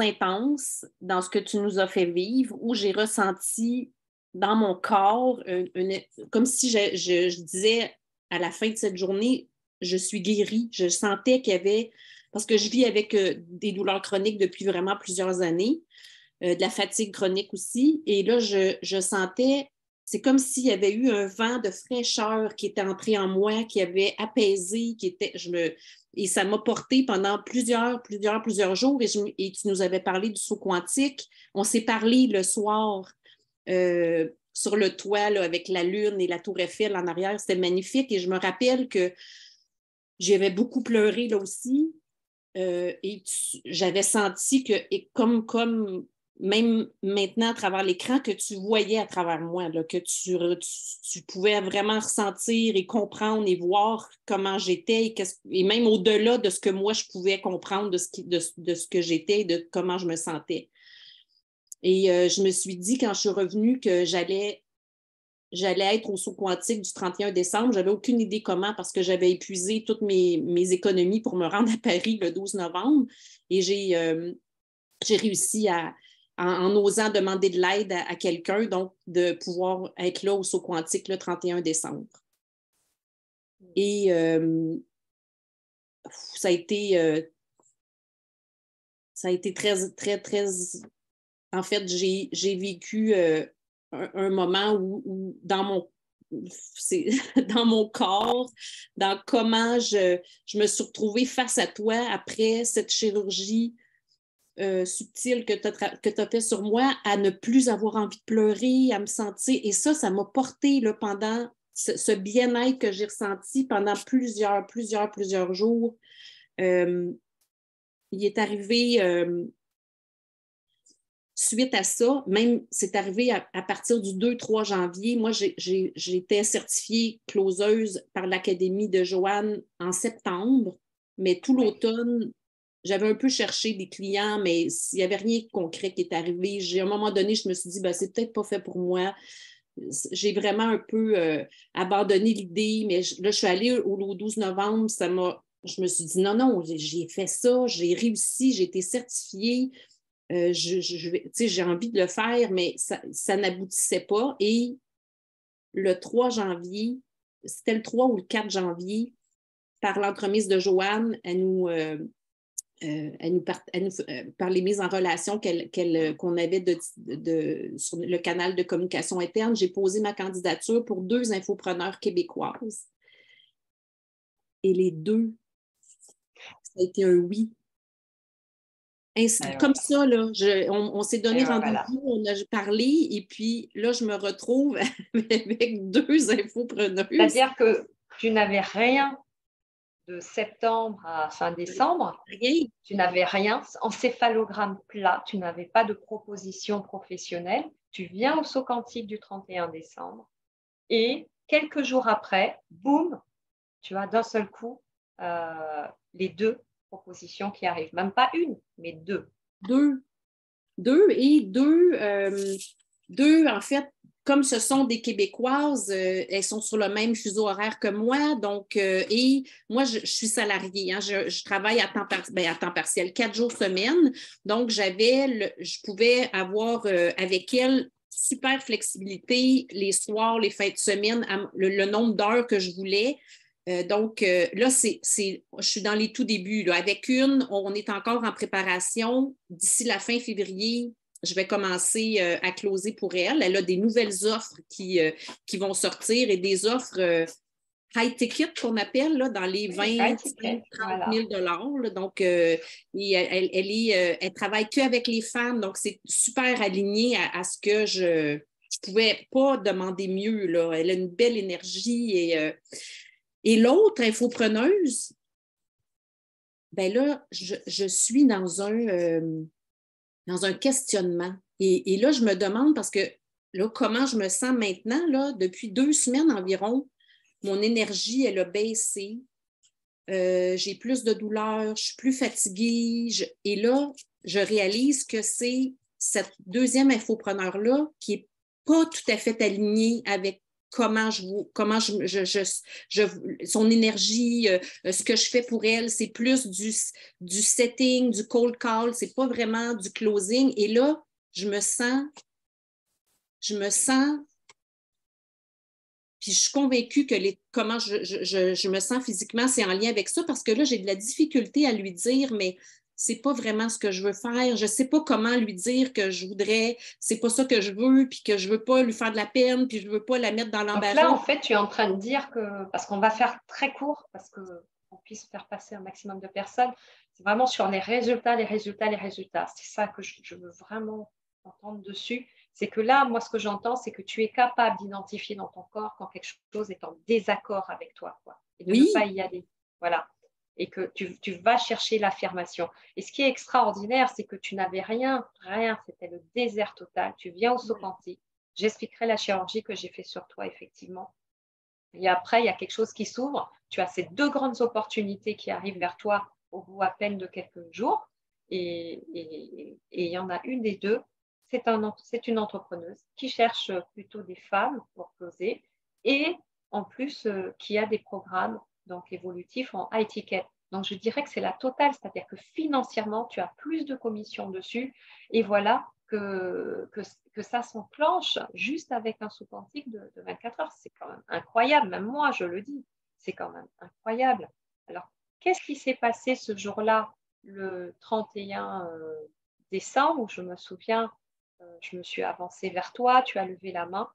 intense dans ce que tu nous as fait vivre, où j'ai ressenti dans mon corps, comme si je disais à la fin de cette journée, je suis guérie. Je sentais qu'il y avait, parce que je vis avec des douleurs chroniques depuis vraiment plusieurs années, de la fatigue chronique aussi. Et là, je sentais, c'est comme s'il y avait eu un vent de fraîcheur qui était entré en moi, qui avait apaisé, et ça m'a porté pendant plusieurs jours. Et tu nous avais parlé du saut quantique. On s'est parlé le soir sur le toit là, avec la lune et la tour Eiffel en arrière. C'était magnifique. Et je me rappelle que j'avais beaucoup pleuré là aussi. Et j'avais senti que, et comme même maintenant à travers l'écran, que tu voyais à travers moi, là, que tu pouvais vraiment ressentir et comprendre et voir comment j'étais et même au-delà de ce que moi je pouvais comprendre de ce que j'étais et de comment je me sentais. Et je me suis dit quand je suis revenue que j'allais être au saut quantique du 31 décembre. Je n'avais aucune idée comment parce que j'avais épuisé toutes mes économies pour me rendre à Paris le 12 novembre. Et j'ai réussi en osant demander de l'aide à quelqu'un, donc de pouvoir être là au saut quantique le 31 décembre. Et ça a été très, très, très... En fait, j'ai vécu un moment où dans mon corps, dans comment je me suis retrouvée face à toi après cette chirurgie subtile que tu as fait sur moi, à ne plus avoir envie de pleurer, à me sentir. Et ça m'a porté là, pendant ce bien-être que j'ai ressenti pendant plusieurs jours. Il est arrivé... suite à ça, même c'est arrivé à partir du 2-3 janvier, moi j'étais certifiée closeuse par l'Académie de Joanne en septembre, mais tout l'automne, j'avais un peu cherché des clients, mais il n'y avait rien de concret qui est arrivé. À un moment donné, je me suis dit, c'est peut-être pas fait pour moi. J'ai vraiment un peu abandonné l'idée, mais là, je suis allée au 12 novembre, je me suis dit, non, j'ai fait ça, j'ai réussi, j'ai été certifiée. J'ai envie de le faire, mais ça n'aboutissait pas. Et le 3 janvier, c'était le 3 ou le 4 janvier, par l'entremise de Joanne, elle nous par les mises en relation qu'on avait sur le canal de communication interne, j'ai posé ma candidature pour 2 infopreneurs québécoises. Et les 2, ça a été un oui. Comme ça, là, on s'est donné rendez-vous, on a parlé, et puis là, je me retrouve avec 2 infopreneuses. C'est-à-dire que tu n'avais rien de septembre à fin décembre. Rien. Tu n'avais rien, encéphalogramme plat, tu n'avais pas de proposition professionnelle. Tu viens au saut quantique du 31 décembre et quelques jours après, boum, tu as d'un seul coup les 2 propositions qui arrivent. Même pas une, mais 2. 2 en fait, comme ce sont des Québécoises, elles sont sur le même fuseau horaire que moi, donc, et moi, je suis salariée, hein, je travaille à temps partiel, 4 jours semaine, donc je pouvais avoir avec elles super flexibilité les soirs, les fins de semaine, le nombre d'heures que je voulais. Donc, là, je suis dans les tout débuts. Là. Avec on est encore en préparation. D'ici la fin février, je vais commencer à closer pour elle. Elle a des nouvelles offres qui vont sortir et des offres high ticket qu'on appelle là, dans les 20 30 000 $. Donc, elle travaille qu'avec les femmes. Donc, c'est super aligné à ce que je ne pouvais pas demander mieux. Là. Elle a une belle énergie et l'autre infopreneuse, ben là, je suis dans un questionnement. Et là, je me demande, parce que là, comment je me sens maintenant, là, depuis 2 semaines environ, mon énergie, elle a baissé. J'ai plus de douleur, je suis plus fatiguée. Et là, je réalise que c'est cette deuxième infopreneur-là qui n'est pas tout à fait alignée avec son énergie, ce que je fais pour elle, c'est plus du setting, du cold call, c'est pas vraiment du closing. Et là, je me sens, puis je suis convaincue que comment je me sens physiquement, c'est en lien avec ça, parce que là, j'ai de la difficulté à lui dire, mais c'est pas vraiment ce que je veux faire, je sais pas comment lui dire que je voudrais, c'est pas ça que je veux, puis que je veux pas lui faire de la peine, puis je veux pas la mettre dans Donc l'embarras. là, en fait, tu es en train de dire que, parce qu'on va faire très court, parce qu'on puisse faire passer un maximum de personnes, c'est vraiment sur les résultats, les résultats, les résultats. C'est ça que je veux vraiment entendre dessus. C'est que là, moi, ce que j'entends, c'est que tu es capable d'identifier dans ton corps quand quelque chose est en désaccord avec toi, quoi, et de ne pas y aller. Voilà. Et que tu vas chercher l'affirmation. Et ce qui est extraordinaire, c'est que tu n'avais rien, c'était le désert total. Tu viens au saut quantique. J'expliquerai la chirurgie que j'ai fait sur toi, effectivement. Et après, il y a quelque chose qui s'ouvre. Tu as ces deux grandes opportunités qui arrivent vers toi au bout à peine de quelques jours. Et il y en a une des deux. C'est une entrepreneuse qui cherche plutôt des femmes pour poser et en plus qui a des programmes donc évolutifs en high ticket. Donc, je dirais que c'est la totale, c'est-à-dire que financièrement, tu as plus de commissions dessus. Et voilà que ça s'enclenche juste avec un saut quantique de 24 heures. C'est quand même incroyable, même moi, je le dis, c'est quand même incroyable. Alors, qu'est-ce qui s'est passé ce jour-là, le 31 décembre, où je me souviens, je me suis avancée vers toi, tu as levé la main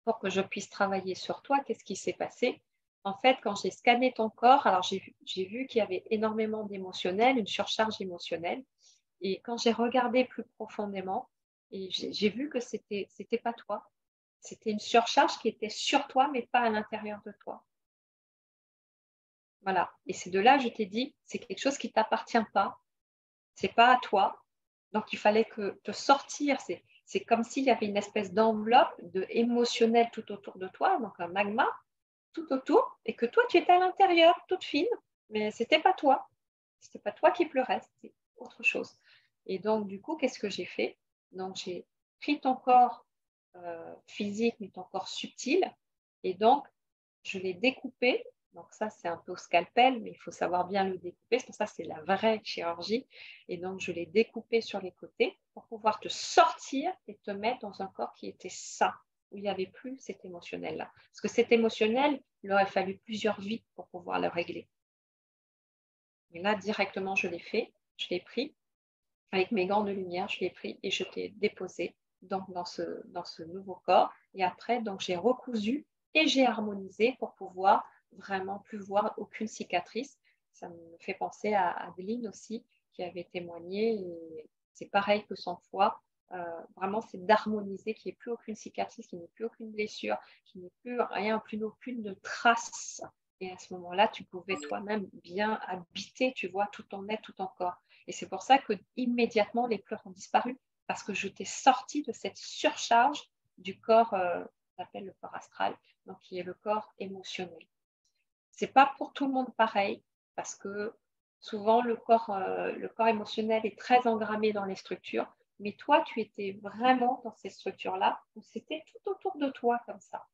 pour que je puisse travailler sur toi. Qu'est-ce qui s'est passé? En fait, quand j'ai scanné ton corps, alors j'ai vu qu'il y avait énormément d'émotionnel, une surcharge émotionnelle. Et quand j'ai regardé plus profondément, et j'ai vu que c'était pas toi. C'était une surcharge qui était sur toi, mais pas à l'intérieur de toi. Voilà. Et c'est de là que je t'ai dit, c'est quelque chose qui ne t'appartient pas. C'est pas à toi. Donc, il fallait que te sortir. C'est comme s'il y avait une espèce d'enveloppe émotionnelle tout autour de toi, donc un magma tout autour, et que toi, tu étais à l'intérieur, toute fine, mais ce n'était pas toi. Ce n'était pas toi qui pleurais, c'était autre chose. Et donc, du coup, qu'est-ce que j'ai fait? Donc, j'ai pris ton corps physique, mais ton corps subtil, et donc, je l'ai découpé. Donc, ça, c'est un peu au scalpel, mais il faut savoir bien le découper. Ça, c'est la vraie chirurgie. Et donc, je l'ai découpé sur les côtés pour pouvoir te sortir et te mettre dans un corps qui était sain, où il n'y avait plus cet émotionnel-là. Parce que cet émotionnel, il aurait fallu plusieurs vies pour pouvoir le régler. Et là, directement, je l'ai fait. Je l'ai pris. Avec mes gants de lumière, je l'ai pris et je t'ai déposé donc, dans ce nouveau corps. Et après, donc, j'ai recousu et j'ai harmonisé pour pouvoir vraiment plus voir aucune cicatrice. Ça me fait penser à Adeline aussi, qui avait témoigné. Et c'est pareil que son foie. Vraiment, c'est d'harmoniser, qu'il n'y ait plus aucune cicatrice, qu'il n'y ait plus aucune blessure, qu'il n'y ait plus rien, plus aucune trace. Et à ce moment-là, tu pouvais toi-même bien habiter, tu vois, tout ton être, tout ton corps. Et c'est pour ça que immédiatement les pleurs ont disparu, parce que je t'ai sorti de cette surcharge du corps, qu'on appelle le corps astral, donc qui est le corps émotionnel. C'est pas pour tout le monde pareil, parce que souvent le corps émotionnel est très engrammé dans les structures, mais toi, tu étais vraiment dans ces structures-là, où c'était tout autour de toi comme ça.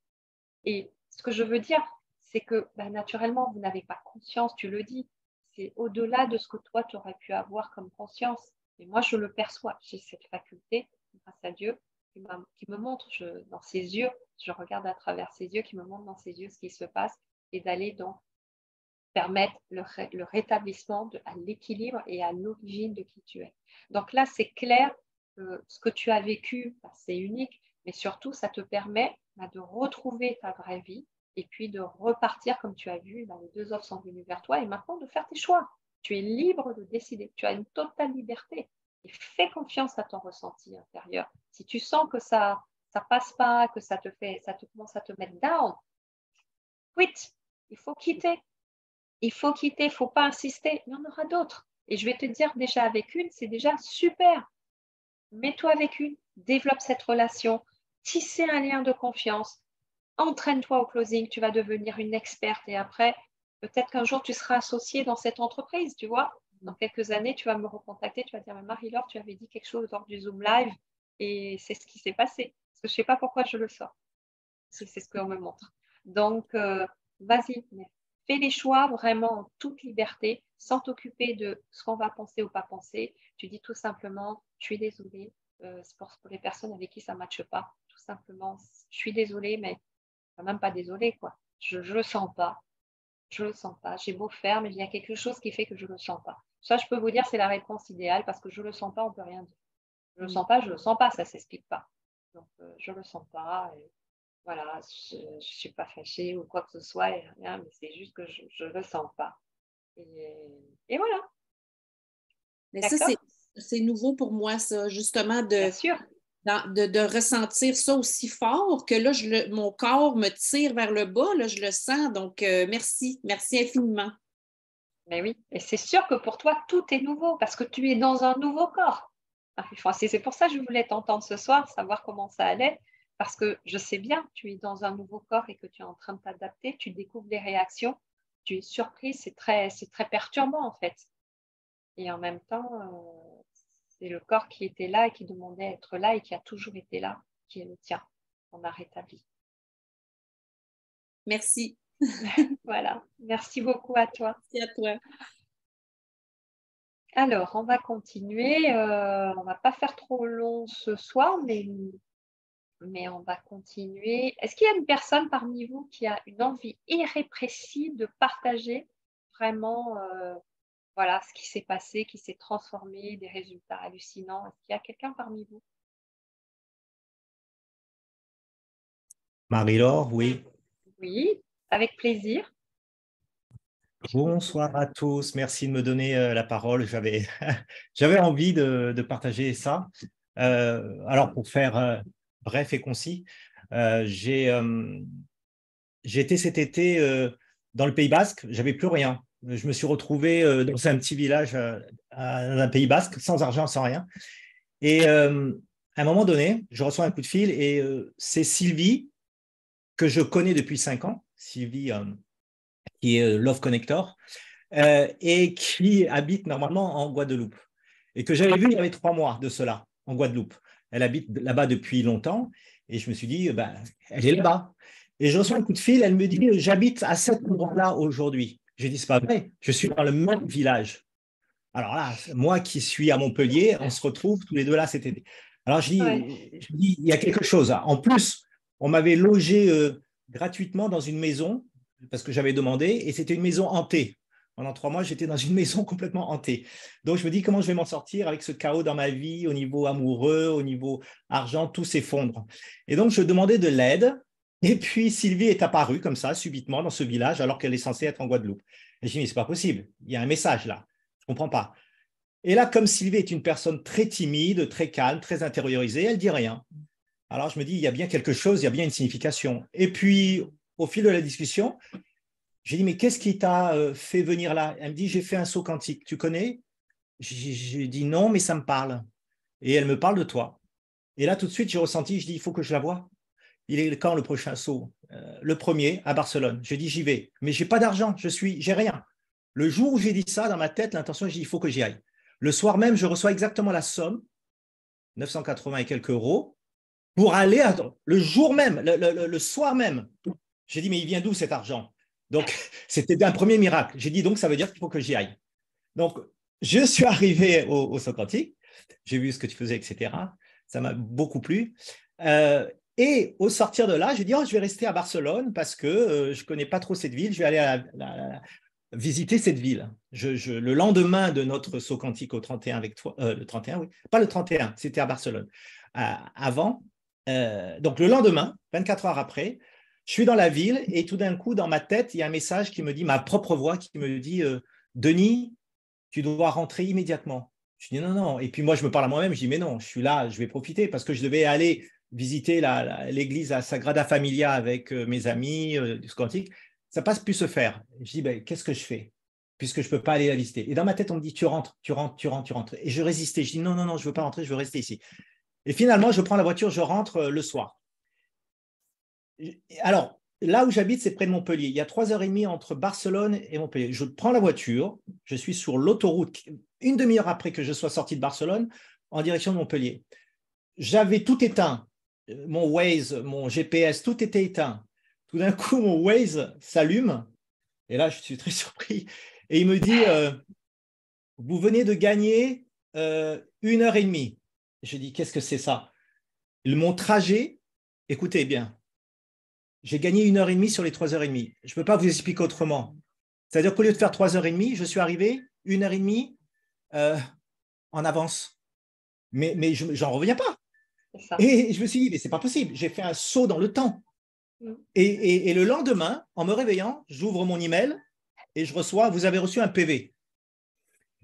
Et ce que je veux dire, c'est que naturellement, vous n'avez pas conscience, tu le dis, c'est au-delà de ce que toi, tu aurais pu avoir comme conscience. Et moi, je le perçois. J'ai cette faculté, grâce à Dieu, qui me montre dans ses yeux, je regarde à travers ses yeux, qui me montre dans ses yeux ce qui se passe, et d'aller donc permettre le rétablissement à l'équilibre et à l'origine de qui tu es. Donc là, c'est clair que ce que tu as vécu, c'est unique, mais surtout, ça te permet de retrouver ta vraie vie et puis de repartir, comme tu as vu, les deux offres sont venues vers toi, et maintenant de faire tes choix. Tu es libre de décider, tu as une totale liberté. Et fais confiance à ton ressenti intérieur. Si tu sens que ça passe pas, que ça commence à te mettre down, quit. Il faut quitter. Il faut quitter, il ne faut pas insister. Il y en aura d'autres. Et je vais te dire, déjà avec une, c'est déjà super. Mets-toi avec une, développe cette relation, tissez un lien de confiance, entraîne-toi au closing, tu vas devenir une experte et après, peut-être qu'un jour, tu seras associée dans cette entreprise, tu vois. Dans quelques années, tu vas me recontacter, tu vas dire, mais Marie-Laure, tu avais dit quelque chose lors du Zoom Live et c'est ce qui s'est passé. Parce que je ne sais pas pourquoi je le sors. C'est ce qu'on me montre. Donc, vas-y, fais les choix vraiment en toute liberté, sans t'occuper de ce qu'on va penser ou pas penser. Tu dis tout simplement, je suis désolée, c'est pour les personnes avec qui ça ne matche pas. Tout simplement, je suis désolée, mais même pas désolée, quoi. Je ne le sens pas. Je ne le sens pas. J'ai beau faire, mais il y a quelque chose qui fait que je ne le sens pas. Ça, je peux vous dire, c'est la réponse idéale parce que je ne le sens pas, on ne peut rien dire. Je ne le sens pas, je ne le sens pas, ça ne s'explique pas. Donc, je ne le sens pas. Et voilà, je ne suis pas fâchée ou quoi que ce soit, et rien, mais c'est juste que je ne le sens pas. Et voilà. Mais ça, c'est nouveau pour moi, ça, justement, Bien sûr. de ressentir ça aussi fort que là, mon corps me tire vers le bas, là, je le sens. Donc, merci infiniment. Mais oui, et c'est sûr que pour toi, tout est nouveau parce que tu es dans un nouveau corps. C'est pour ça que je voulais t'entendre ce soir, savoir comment ça allait, parce que je sais bien, tu es dans un nouveau corps et que tu es en train de t'adapter, tu découvres les réactions, tu es surprise, c'est très perturbant en fait. Et en même temps, c'est le corps qui était là et qui demandait à être là et qui a toujours été là, qui est le tien. On a rétabli. Merci. Voilà, merci beaucoup à toi. Merci à toi. Alors, on va continuer. On ne va pas faire trop long ce soir, mais on va continuer. Est-ce qu'il y a une personne parmi vous qui a une envie irrépressible de partager vraiment voilà, ce qui s'est passé, qui s'est transformé, des résultats hallucinants? Est-ce qu'il y a quelqu'un parmi vous? Marie-Laure, oui. Oui, avec plaisir. Bonsoir à tous. Merci de me donner la parole. J'avais envie de partager ça. Alors, pour faire bref et concis, j'ai été cet été dans le Pays Basque. J'avais plus rien. Je me suis retrouvé dans un petit village dans un Pays Basque, sans argent, sans rien. Et à un moment donné, je reçois un coup de fil et c'est Sylvie, que je connais depuis 5 ans. Sylvie, qui est Love Connector, et qui habite normalement en Guadeloupe. Et que j'avais vu il y avait 3 mois de cela, en Guadeloupe. Elle habite là-bas depuis longtemps, et je me suis dit, elle est là-bas. Et je reçois un coup de fil, elle me dit, j'habite à cet endroit-là aujourd'hui. J'ai dit, c'est pas vrai, je suis dans le même village. Alors là, moi qui suis à Montpellier, on se retrouve tous les deux là cet été. Alors je dis, il y a quelque chose. En plus, on m'avait logé gratuitement dans une maison, parce que j'avais demandé, et c'était une maison hantée. Pendant 3 mois, j'étais dans une maison complètement hantée. Donc, je me dis, comment je vais m'en sortir avec ce chaos dans ma vie, au niveau amoureux, au niveau argent, tout s'effondre. Et donc, je demandais de l'aide. Et puis, Sylvie est apparue comme ça, subitement, dans ce village, alors qu'elle est censée être en Guadeloupe. Et je dis, mais c'est pas possible. Il y a un message là. Je comprends pas. Et là, comme Sylvie est une personne très timide, très calme, très intériorisée, elle dit rien. Alors, je me dis, il y a bien quelque chose, il y a bien une signification. Et puis, au fil de la discussion, j'ai dit, mais qu'est-ce qui t'a fait venir là? Elle me dit, j'ai fait un saut quantique. Tu connais? J'ai dit, non, mais ça me parle. Et elle me parle de toi. Et là, tout de suite, j'ai ressenti, je dis, il faut que je la voie. Il est quand le prochain saut? Le premier, à Barcelone. J'ai dit, j'y vais. Mais je n'ai pas d'argent, j'ai rien. Le jour où j'ai dit ça, dans ma tête, l'intention, j'ai dit, il faut que j'y aille. Le soir même, je reçois exactement la somme, 980 et quelques euros, pour aller, le jour même, le soir même. J'ai dit, mais il vient d'où cet argent? Donc, c'était un premier miracle. J'ai dit, donc, ça veut dire qu'il faut que j'y aille. Donc, je suis arrivé au saut quantique. J'ai vu ce que tu faisais, etc. Ça m'a beaucoup plu. Et au sortir de là, j'ai dit, je vais rester à Barcelone parce que je ne connais pas trop cette ville. Je vais aller visiter cette ville. Le lendemain de notre saut quantique au 31 avec toi, le 31, oui, pas le 31, c'était à Barcelone. Avant, donc le lendemain, 24 heures après, je suis dans la ville et tout d'un coup, dans ma tête, il y a un message qui me dit, ma propre voix qui me dit, Denis, tu dois rentrer immédiatement. Je dis non, non. Et puis moi, je me parle à moi-même, je dis mais non, je suis là, je vais profiter parce que je devais aller visiter l'église à Sagrada Familia avec mes amis du quantique. Ça passe plus se faire. Je dis, qu'est-ce que je fais puisque je ne peux pas aller la visiter? Et dans ma tête, on me dit, tu rentres. Et je résistais. Je dis, non, non, non, je ne veux pas rentrer, je veux rester ici. Et finalement, je prends la voiture, je rentre le soir. Alors, là où j'habite, c'est près de Montpellier. Il y a 3h30 entre Barcelone et Montpellier. Je prends la voiture, je suis sur l'autoroute, une demi-heure après que je sois sorti de Barcelone, en direction de Montpellier. J'avais tout éteint. Mon Waze, mon GPS, tout était éteint. Tout d'un coup, mon Waze s'allume. Et là, je suis très surpris. Et il me dit, vous venez de gagner 1h30. Je dis, qu'est-ce que c'est ça? Mon trajet, écoutez bien, j'ai gagné 1h30 sur les 3h30. Je ne peux pas vous expliquer autrement. C'est-à-dire qu'au lieu de faire 3h30, je suis arrivé 1h30 en avance. Mais je n'en reviens pas. C'est ça. Et je me suis dit, mais c'est pas possible. J'ai fait un saut dans le temps. Et le lendemain, en me réveillant, j'ouvre mon email et je reçois, vous avez reçu un PV.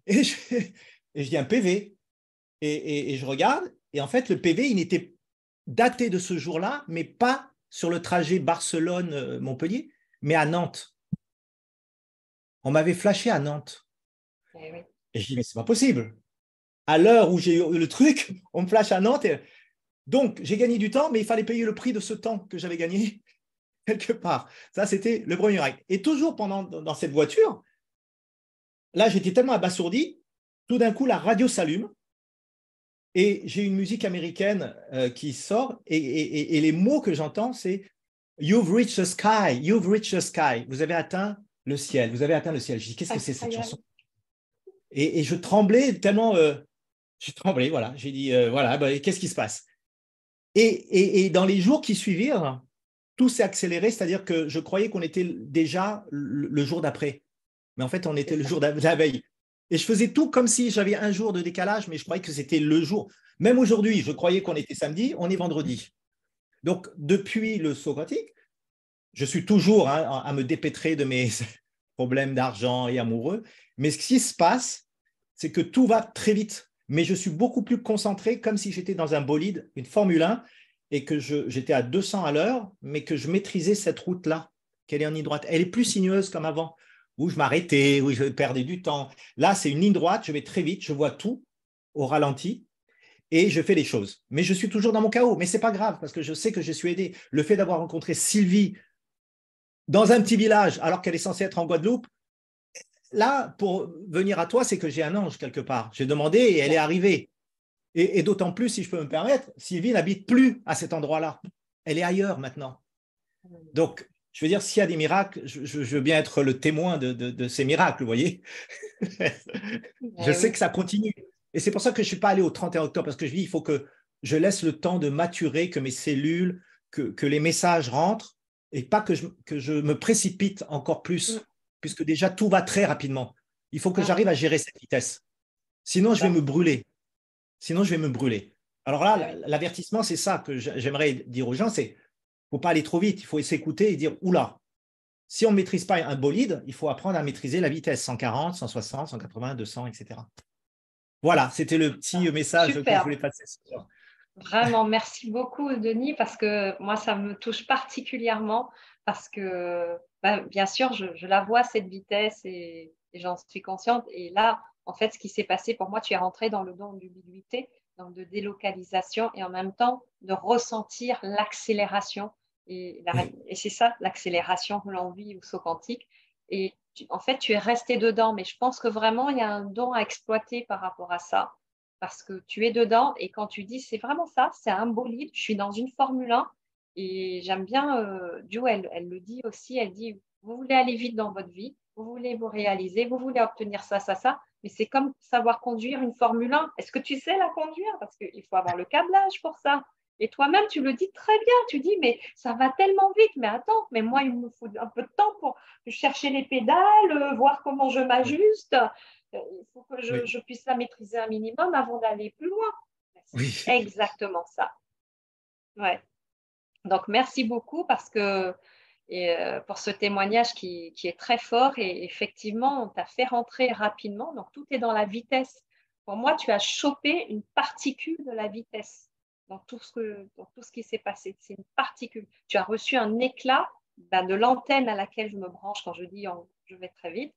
Et je dis un PV. Et je regarde. Et en fait, le PV, il était daté de ce jour-là, mais pas sur le trajet Barcelone-Montpellier, mais à Nantes. On m'avait flashé à Nantes. Eh oui. Et je dis, mais c'est pas possible. À l'heure où j'ai eu le truc, on me flash à Nantes. Donc, j'ai gagné du temps, mais il fallait payer le prix de ce temps que j'avais gagné quelque part. Ça, c'était le premier acte. Et toujours dans cette voiture, là, j'étais tellement abasourdi, tout d'un coup, la radio s'allume et j'ai une musique américaine qui sort et les mots que j'entends, c'est « You've reached the sky, you've reached the sky ». Vous avez atteint le ciel, vous avez atteint le ciel. Je dis « Qu'est-ce que c'est cette chanson ?» Et je tremblais tellement… j'ai tremblé, voilà. J'ai dit « Voilà, qu'est-ce qui se passe ?» Et dans les jours qui suivirent, tout s'est accéléré, c'est-à-dire que je croyais qu'on était déjà le jour d'après. Mais en fait, on était le jour de la veille. Et je faisais tout comme si j'avais un jour de décalage, mais je croyais que c'était le jour. Même aujourd'hui, je croyais qu'on était samedi, on est vendredi. Donc, depuis le saut quantique, je suis toujours à me dépêtrer de mes problèmes d'argent et amoureux. Mais ce qui se passe, c'est que tout va très vite. Mais je suis beaucoup plus concentré, comme si j'étais dans un bolide, une Formule 1, et que j'étais à 200 à l'heure, mais que je maîtrisais cette route-là, qu'elle est en ligne droite. Elle est plus sinueuse comme avant, où je m'arrêtais, où je perdais du temps. Là, c'est une ligne droite, je vais très vite, je vois tout au ralenti, et je fais les choses. Mais je suis toujours dans mon chaos, mais ce n'est pas grave, parce que je sais que je suis aidé. Le fait d'avoir rencontré Sylvie dans un petit village, alors qu'elle est censée être en Guadeloupe, là, pour venir à toi, c'est que j'ai un ange quelque part. J'ai demandé et elle est arrivée. Et d'autant plus, si je peux me permettre, Sylvie n'habite plus à cet endroit-là. Elle est ailleurs maintenant. Donc, je veux dire, s'il y a des miracles, je veux bien être le témoin de ces miracles, vous voyez. Je sais que ça continue. Et c'est pour ça que je ne suis pas allé au 31 octobre, parce que je dis, il faut que je laisse le temps de maturer, que mes cellules, que les messages rentrent, et pas que je me précipite encore plus, puisque déjà tout va très rapidement. Il faut que j'arrive à gérer cette vitesse. Sinon, je vais me brûler. Alors là, l'avertissement, c'est ça que j'aimerais dire aux gens, c'est qu'il ne faut pas aller trop vite, il faut s'écouter et dire, oula, si on ne maîtrise pas un bolide, il faut apprendre à maîtriser la vitesse, 140, 160, 180, 200, etc. Voilà, c'était le petit message que je voulais passer ce soir. Vraiment, merci beaucoup, Denis, parce que moi, ça me touche particulièrement, parce que, bien sûr, je la vois, cette vitesse, et j'en suis consciente. Et là, en fait, ce qui s'est passé pour moi, tu es rentré dans le don d'humilité, donc de délocalisation, et en même temps de ressentir l'accélération. Et c'est ça, l'accélération, l'envie ou saut quantique. Et en fait, tu es resté dedans, mais je pense que vraiment, il y a un don à exploiter par rapport à ça, parce que tu es dedans, et quand tu dis, c'est vraiment ça, c'est un bolide, je suis dans une Formule 1, et j'aime bien, Jo, elle le dit aussi, elle dit, vous voulez aller vite dans votre vie, vous voulez vous réaliser, vous voulez obtenir ça, ça, ça, mais c'est comme savoir conduire une Formule 1. Est-ce que tu sais la conduire? Parce qu'il faut avoir le câblage pour ça. Et toi-même, tu le dis très bien. Tu dis, mais ça va tellement vite. Mais attends, mais moi, il me faut un peu de temps pour chercher les pédales, voir comment je m'ajuste. Il faut que je puisse la maîtriser un minimum avant d'aller plus loin. C'est exactement ça. Ouais. Donc, merci beaucoup parce que pour ce témoignage qui est très fort, et effectivement, on t'a fait rentrer rapidement. Donc, tout est dans la vitesse. Pour moi, tu as chopé une particule de la vitesse dans tout ce qui s'est passé. C'est une particule. Tu as reçu un éclat de l'antenne à laquelle je me branche quand je dis je vais très vite.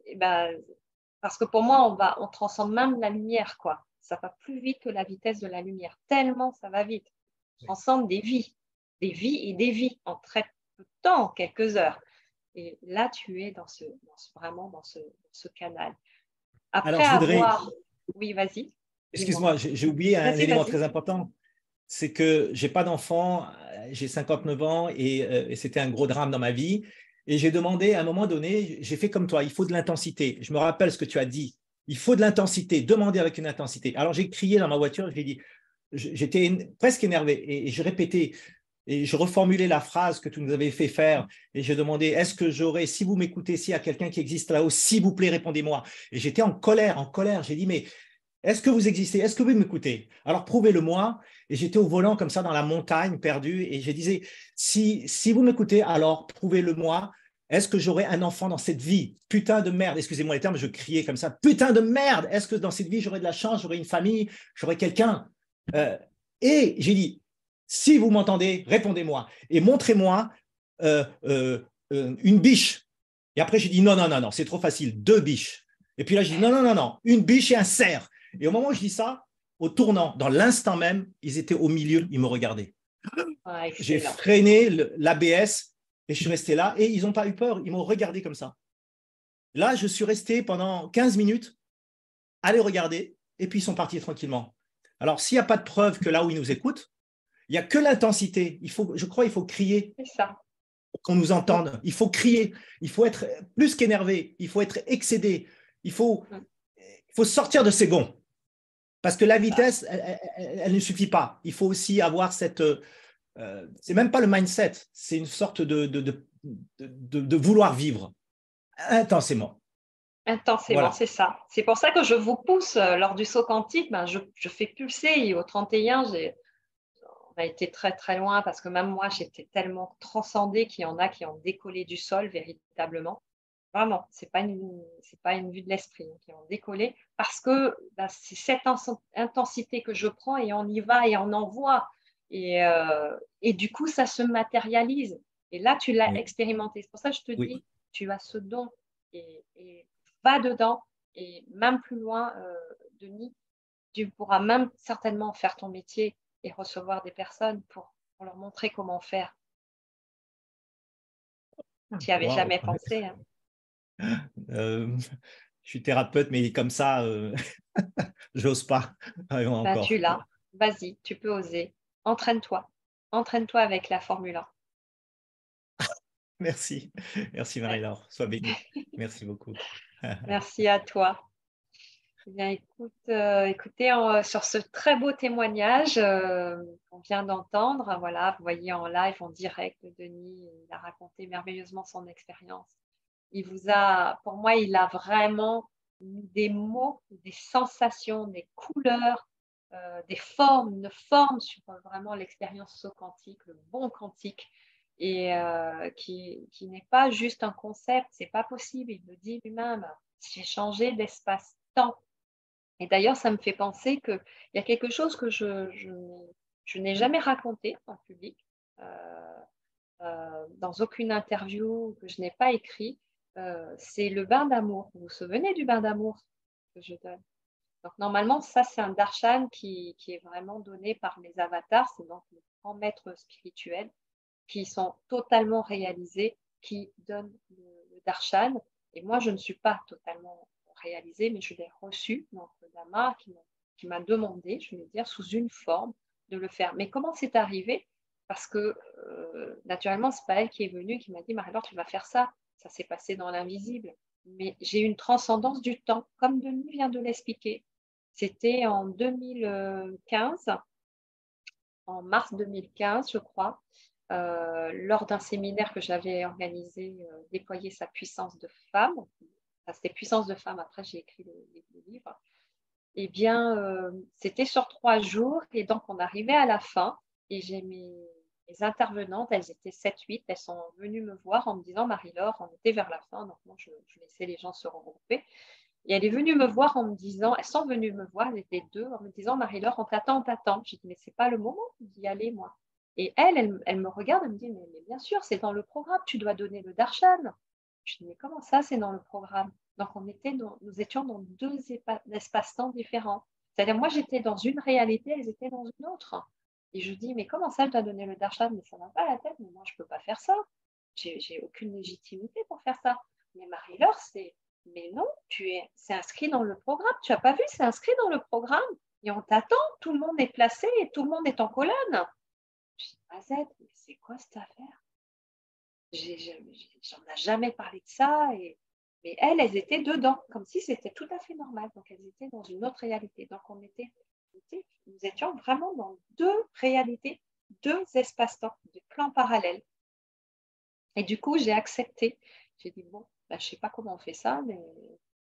Et parce que pour moi, on transcende même la lumière, quoi. Ça va plus vite que la vitesse de la lumière. Tellement ça va vite. On transcende des vies et des vies en très peu de temps, en quelques heures. Et là, tu es vraiment dans ce canal. Après avoir… Oui, vas-y. Excuse-moi, j'ai oublié un élément très important. C'est que je n'ai pas d'enfant, j'ai 59 ans et c'était un gros drame dans ma vie. Et j'ai demandé à un moment donné, j'ai fait comme toi, il faut de l'intensité. Je me rappelle ce que tu as dit. Il faut de l'intensité, demander avec une intensité. Alors j'ai crié dans ma voiture, j'ai dit, j'étais presque énervé et je répétais. Et je reformulais la phrase que tu nous avais fait faire et je demandais, est-ce que j'aurais, si vous m'écoutez, s'il y a quelqu'un qui existe là-haut, s'il vous plaît, répondez-moi. Et j'étais en colère. J'ai dit, mais est-ce que vous existez? Est-ce que vous m'écoutez? Alors prouvez-le-moi. Et j'étais au volant comme ça dans la montagne perdue et je disais, si vous m'écoutez, alors prouvez-le-moi. Est-ce que j'aurai un enfant dans cette vie? Putain de merde, excusez-moi les termes, je criais comme ça. Putain de merde, est-ce que dans cette vie, j'aurai de la chance, j'aurai une famille, j'aurai quelqu'un? Et j'ai dit, si vous m'entendez, répondez-moi et montrez-moi une biche. Et après, j'ai dit, non, c'est trop facile, 2 biches. Et puis là, j'ai dit, non, une biche et un cerf. Et au moment où je dis ça, au tournant, dans l'instant même, ils étaient au milieu, ils me regardaient. J'ai freiné l'ABS et je suis resté là et ils n'ont pas eu peur, ils m'ont regardé comme ça. Là, je suis resté pendant 15 minutes à les regarder et puis ils sont partis tranquillement. Alors, s'il n'y a pas de preuve que là où ils nous écoutent, il n'y a que l'intensité. Je crois qu'il faut crier pour qu'on nous entende. Il faut crier. Il faut être plus qu'énervé. Il faut être excédé. Il faut sortir de ses gonds. Parce que la vitesse, elle ne suffit pas. Il faut aussi avoir cette… c'est même pas le mindset. C'est une sorte de vouloir vivre intensément. Intensément, voilà. C'est ça. C'est pour ça que je vous pousse lors du saut quantique. Je fais pulser. Au 31, on a été très, très loin parce que même moi, j'étais tellement transcendée qu'il y en a qui ont décollé du sol véritablement. Vraiment, ce n'est pas une vue de l'esprit qui ont décollé parce que c'est cette intensité que je prends et on y va et on envoie. Et du coup, ça se matérialise. Et là, tu l'as expérimenté. C'est pour ça que je te dis, tu as ce don et va dedans. Et même plus loin, Denis, tu pourras même certainement faire ton métier et recevoir des personnes pour leur montrer comment faire. Tu n'y avais jamais pensé. Hein. Je suis thérapeute, mais comme ça, j'ose pas. Encore. Tu l'as. Vas-y, tu peux oser. Entraîne-toi. Entraîne-toi avec la Formule 1. Merci. Merci Marie-Laure. Sois bénie. Merci beaucoup. Merci à toi. Eh bien, écoutez, sur ce très beau témoignage qu'on vient d'entendre, voilà, vous voyez en live, en direct, Denis, il a raconté merveilleusement son expérience. Pour moi, il a vraiment mis des mots, des sensations, des couleurs, des formes, une forme sur vraiment l'expérience saut quantique, le bon quantique, et qui n'est pas juste un concept, c'est pas possible. Il le dit lui-même, j'ai changé d'espace-temps. Et d'ailleurs, ça me fait penser qu'il y a quelque chose que je n'ai jamais raconté en public, dans aucune interview que je n'ai pas écrit. C'est le bain d'amour. Vous vous souvenez du bain d'amour que je donne? Donc, normalement, ça, c'est un darshan qui est vraiment donné par les avatars. C'est donc les grands maîtres spirituels qui sont totalement réalisés, qui donnent le darshan. Et moi, je ne suis pas totalement réalisée, mais je l'ai reçu, donc le Dhamma qui m'a demandé, je vais dire, sous une forme de le faire. Mais comment c'est arrivé? Parce que, naturellement, ce n'est pas elle qui est venue, qui m'a dit, Marie-Laure, tu vas faire ça. Ça s'est passé dans l'invisible. Mais j'ai eu une transcendance du temps, comme Denis vient de l'expliquer. C'était en 2015, en mars 2015, je crois, lors d'un séminaire que j'avais organisé, Déployer sa puissance de femme. Enfin, c'était Puissance de femme, après j'ai écrit le livre. Eh bien, c'était sur 3 jours, et donc on arrivait à la fin, et j'ai mes intervenantes, elles étaient 7-8, elles sont venues me voir en me disant, Marie-Laure, on était vers la fin, donc moi je laissais les gens se regrouper. Et elle est venue me voir en me disant, elles sont venues me voir, elles étaient 2, en me disant, Marie-Laure, on t'attend. J'ai dit, mais ce n'est pas le moment d'y aller, moi. Et elle me regarde, elle me dit, mais bien sûr, c'est dans le programme, tu dois donner le darshan. Je dis, mais comment ça, c'est dans le programme? Donc, nous étions dans 2 espaces-temps différents. C'est-à-dire, moi, j'étais dans une réalité, elles étaient dans une autre. Et je dis, mais comment ça, je dois donner le darshan? Mais ça ne va pas à la tête, mais moi, je ne peux pas faire ça. J'ai aucune légitimité pour faire ça. Mais Marie-Laure, mais non, c'est inscrit dans le programme. Tu n'as pas vu, c'est inscrit dans le programme. Et on t'attend, tout le monde est placé et tout le monde est en colonne. Je dis, Mazette, mais c'est quoi cette affaire? J'en ai jamais parlé de ça. Mais elles étaient dedans, comme si c'était tout à fait normal. Donc, elles étaient dans une autre réalité. Donc, nous étions vraiment dans 2 réalités 2 espaces-temps, des plans parallèles. Et du coup, j'ai accepté. J'ai dit, bon, je ne sais pas comment on fait ça, mais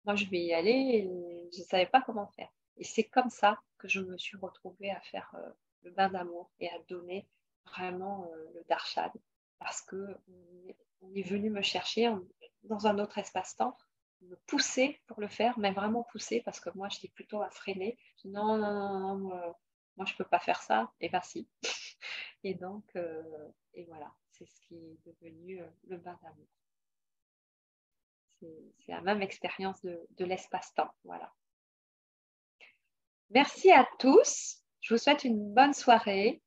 moi, je vais y aller et je ne savais pas comment faire. Et c'est comme ça que je me suis retrouvée à faire le bain d'amour et à donner vraiment le darshan parce qu'on est venu me chercher dans un autre espace-temps, me pousser pour le faire, mais vraiment pousser parce que moi, j'étais plutôt à freiner. Je dis, non, non, non, moi, je ne peux pas faire ça. Et bien, si. Et donc, et voilà, c'est ce qui est devenu le bain d'amour. C'est la même expérience de l'espace-temps. Voilà. Merci à tous. Je vous souhaite une bonne soirée.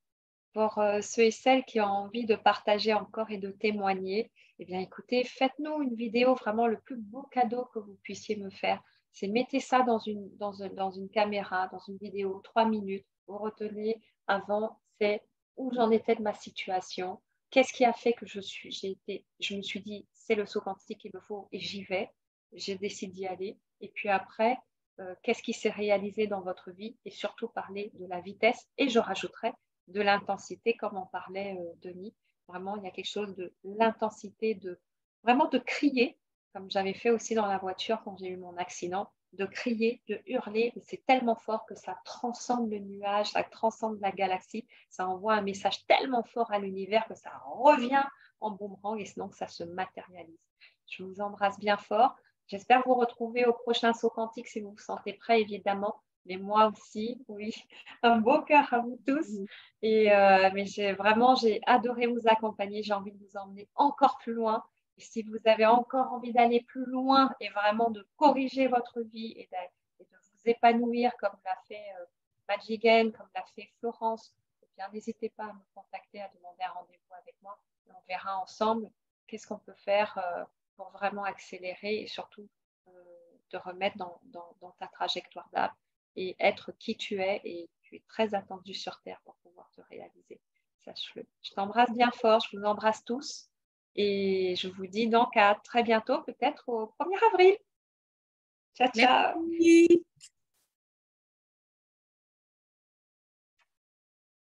Pour ceux et celles qui ont envie de partager encore et de témoigner, eh bien, écoutez, faites-nous une vidéo, vraiment le plus beau cadeau que vous puissiez me faire. C'est mettez ça dans une caméra, dans une vidéo, 3 minutes. Vous retenez avant, c'est où j'en étais de ma situation. Qu'est-ce qui a fait que je me suis dit, c'est le saut quantique qu'il me faut et j'y vais. J'ai décidé d'y aller. Et puis après, qu'est-ce qui s'est réalisé dans votre vie et surtout parler de la vitesse. Et je rajouterai de l'intensité, comme en parlait Denis. Vraiment, il y a quelque chose de l'intensité, vraiment de crier, comme j'avais fait aussi dans la voiture quand j'ai eu mon accident, de crier, de hurler. C'est tellement fort que ça transcende le nuage, ça transcende la galaxie, ça envoie un message tellement fort à l'univers que ça revient en boomerang et sinon que ça se matérialise. Je vous embrasse bien fort. J'espère vous retrouver au prochain saut quantique si vous vous sentez prêt, évidemment. Mais moi aussi, oui. Un beau cœur à vous tous. Mais j'ai adoré vous accompagner. J'ai envie de vous emmener encore plus loin. Et si vous avez encore envie d'aller plus loin et vraiment de corriger votre vie et de vous épanouir comme l'a fait Madjigen, comme l'a fait Florence, eh bien, n'hésitez pas à me contacter, à demander un rendez-vous avec moi. Et on verra ensemble qu'est-ce qu'on peut faire pour vraiment accélérer et surtout te remettre dans ta trajectoire d'âme et être qui tu es. Et tu es très attendu sur Terre pour pouvoir te réaliser. Sache-le. Je t'embrasse bien fort. Je vous embrasse tous. Et je vous dis donc à très bientôt, peut-être au 1er avril. Ciao, ciao. Merci.